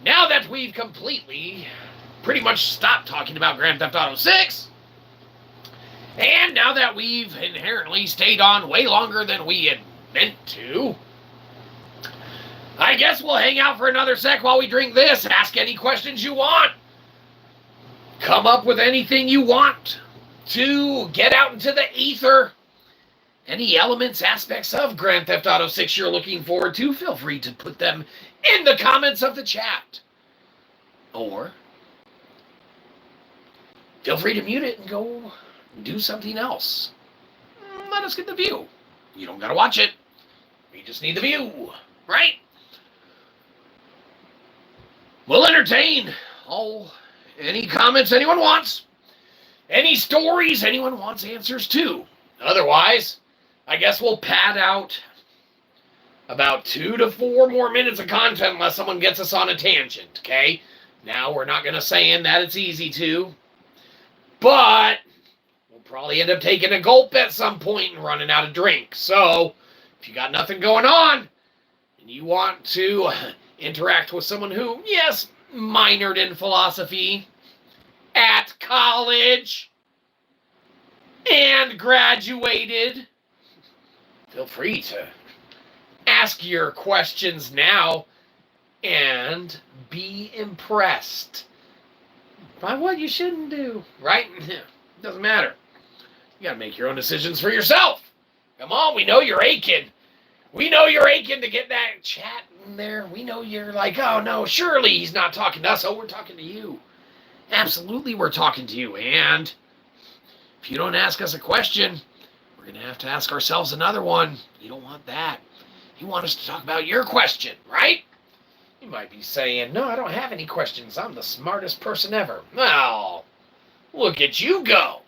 Speaker 1: now that we've completely pretty much stopped talking about Grand Theft Auto 6, and now that we've inherently stayed on way longer than we had meant to, I guess we'll hang out for another sec while we drink this. Ask any questions you want. Come up with anything you want to get out into the ether. Any elements, aspects of Grand Theft Auto 6 you're looking forward to, feel free to put them in the comments of the chat. Or feel free to mute it and go do something else. Let us get the view. You don't gotta watch it. We just need the view, right? We'll entertain any comments anyone wants. Any stories anyone wants answers to. Otherwise, I guess we'll pad out about 2 to 4 more minutes of content unless someone gets us on a tangent, okay? Now, we're not going to say that it's easy to, but we'll probably end up taking a gulp at some point and running out of drink. So, if you got nothing going on and you want to interact with someone who, yes, minored in philosophy at college and graduated, feel free to ask your questions now and be impressed by what you shouldn't do, right? Doesn't matter. You gotta make your own decisions for yourself. Come on, we know you're aching. We know you're aching to get that chat in there. We know you're like, oh no, surely he's not talking to us. Oh, we're talking to you. Absolutely, we're talking to you. And if you don't ask us a question, we're going to have to ask ourselves another one. You don't want that. You want us to talk about your question, right? You might be saying, no, I don't have any questions. I'm the smartest person ever. Well, look at you go.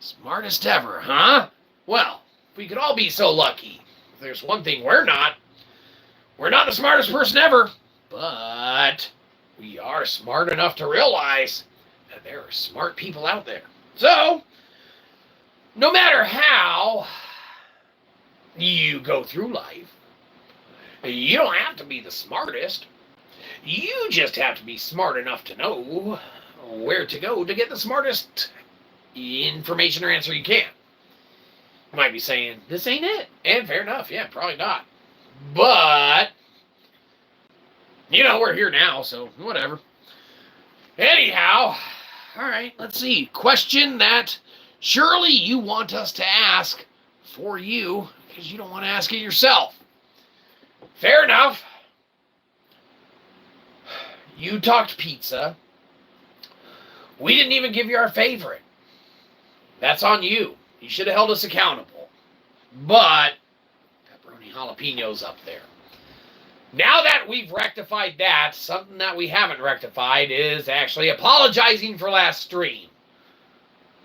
Speaker 1: Smartest ever, huh? Well, if we could all be so lucky. If there's one thing we're not the smartest person ever, but we are smart enough to realize that there are smart people out there. So, no matter how you go through life, you don't have to be the smartest. You just have to be smart enough to know where to go to get the smartest information or answer you can. You might be saying, this ain't it. And fair enough, yeah, probably not. But, we're here now, so whatever. Anyhow, all right, let's see. Question that surely you want us to ask for you because you don't want to ask it yourself. Fair enough. You talked pizza. We didn't even give you our favorite. That's on you. You should have held us accountable. But pepperoni jalapenos up there. Now that we've rectified that, something that we haven't rectified is actually apologizing for last stream.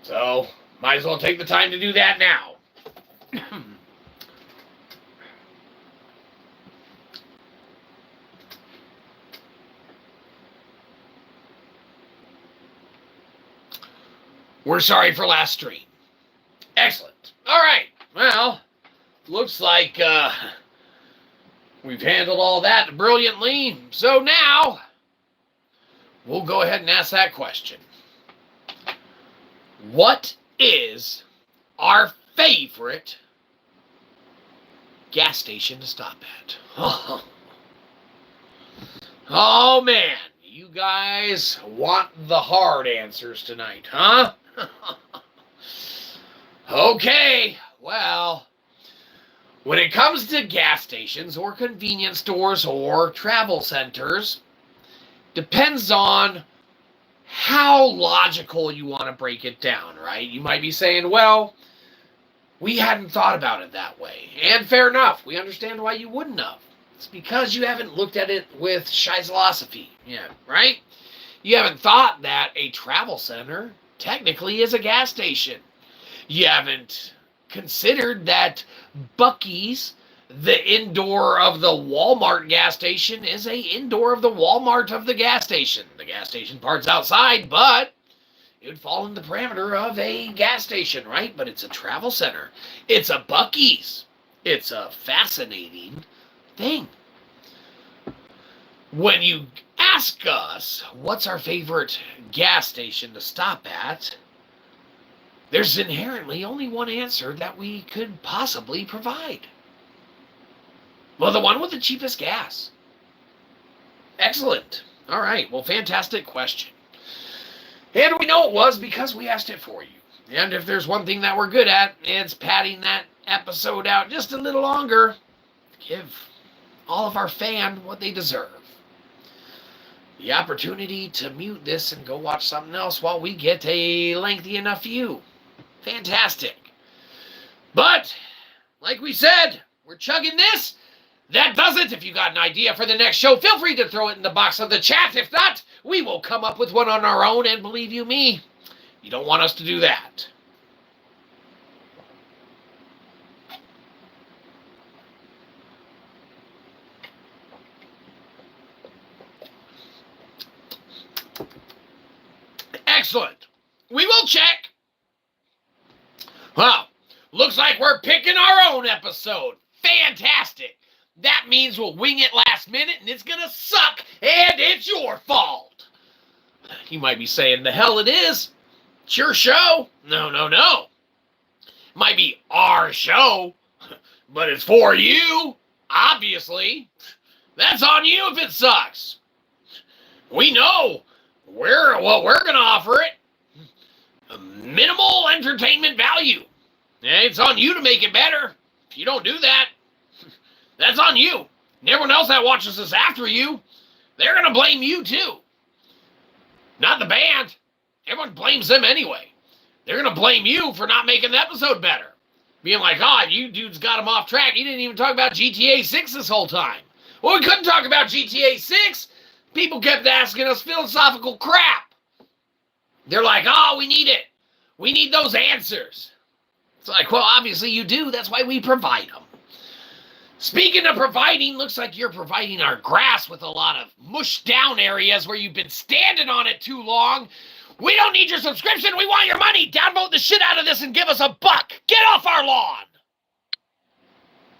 Speaker 1: So, might as well take the time to do that now. We're sorry for last stream. Excellent. All right. Well, looks like we've handled all that brilliantly. So now, we'll go ahead and ask that question. What is our favorite gas station to stop at? Oh, man. You guys want the hard answers tonight, huh? Okay, well, when it comes to gas stations or convenience stores or travel centers, depends on how logical you want to break it down, right? You might be saying, well, we hadn't thought about it that way. And fair enough, we understand why you wouldn't have. It's because you haven't looked at it with Shyzabox, yeah, right? You haven't thought that a travel center technically is a gas station. You haven't considered that Buc-ee's, the indoor of the Walmart gas station, is a indoor of the Walmart of the gas station. The gas station part's outside, but it would fall in the parameter of a gas station, right? But it's a travel center. It's a Buc-ee's. It's a fascinating thing. When you ask us what's our favorite gas station to stop at, there's inherently only one answer that we could possibly provide. Well, the one with the cheapest gas. Excellent. All right. Well, fantastic question. And we know it was because we asked it for you. And if there's one thing that we're good at, it's padding that episode out just a little longer. Give all of our fans what they deserve. The opportunity to mute this and go watch something else while we get a lengthy enough view. Fantastic. But, like we said, we're chugging this. That does it. If you got an idea for the next show, feel free to throw it in the box of the chat. If not, we will come up with one on our own, and believe you me, you don't want us to do that. Excellent. We will check. Well, looks like we're picking our own episode. Fantastic. That means we'll wing it last minute and it's gonna suck and it's your fault. You might be saying, the hell it is. It's your show. No. It might be our show, but it's for you, obviously. That's on you if it sucks. We know what we're gonna offer it. A minimal entertainment value. And it's on you to make it better. If you don't do that, that's on you. And everyone else that watches this after you, they're going to blame you too. Not the band. Everyone blames them anyway. They're going to blame you for not making the episode better. Being like, oh, you dudes got them off track. You didn't even talk about GTA 6 this whole time. Well, we couldn't talk about GTA 6. People kept asking us philosophical crap. They're like, oh, we need it. We need those answers. It's like, well, obviously you do. That's why we provide them. Speaking of providing, looks like you're providing our grass with a lot of mushed down areas where you've been standing on it too long. We don't need your subscription. We want your money. Downvote the shit out of this and give us $1. Get off our lawn.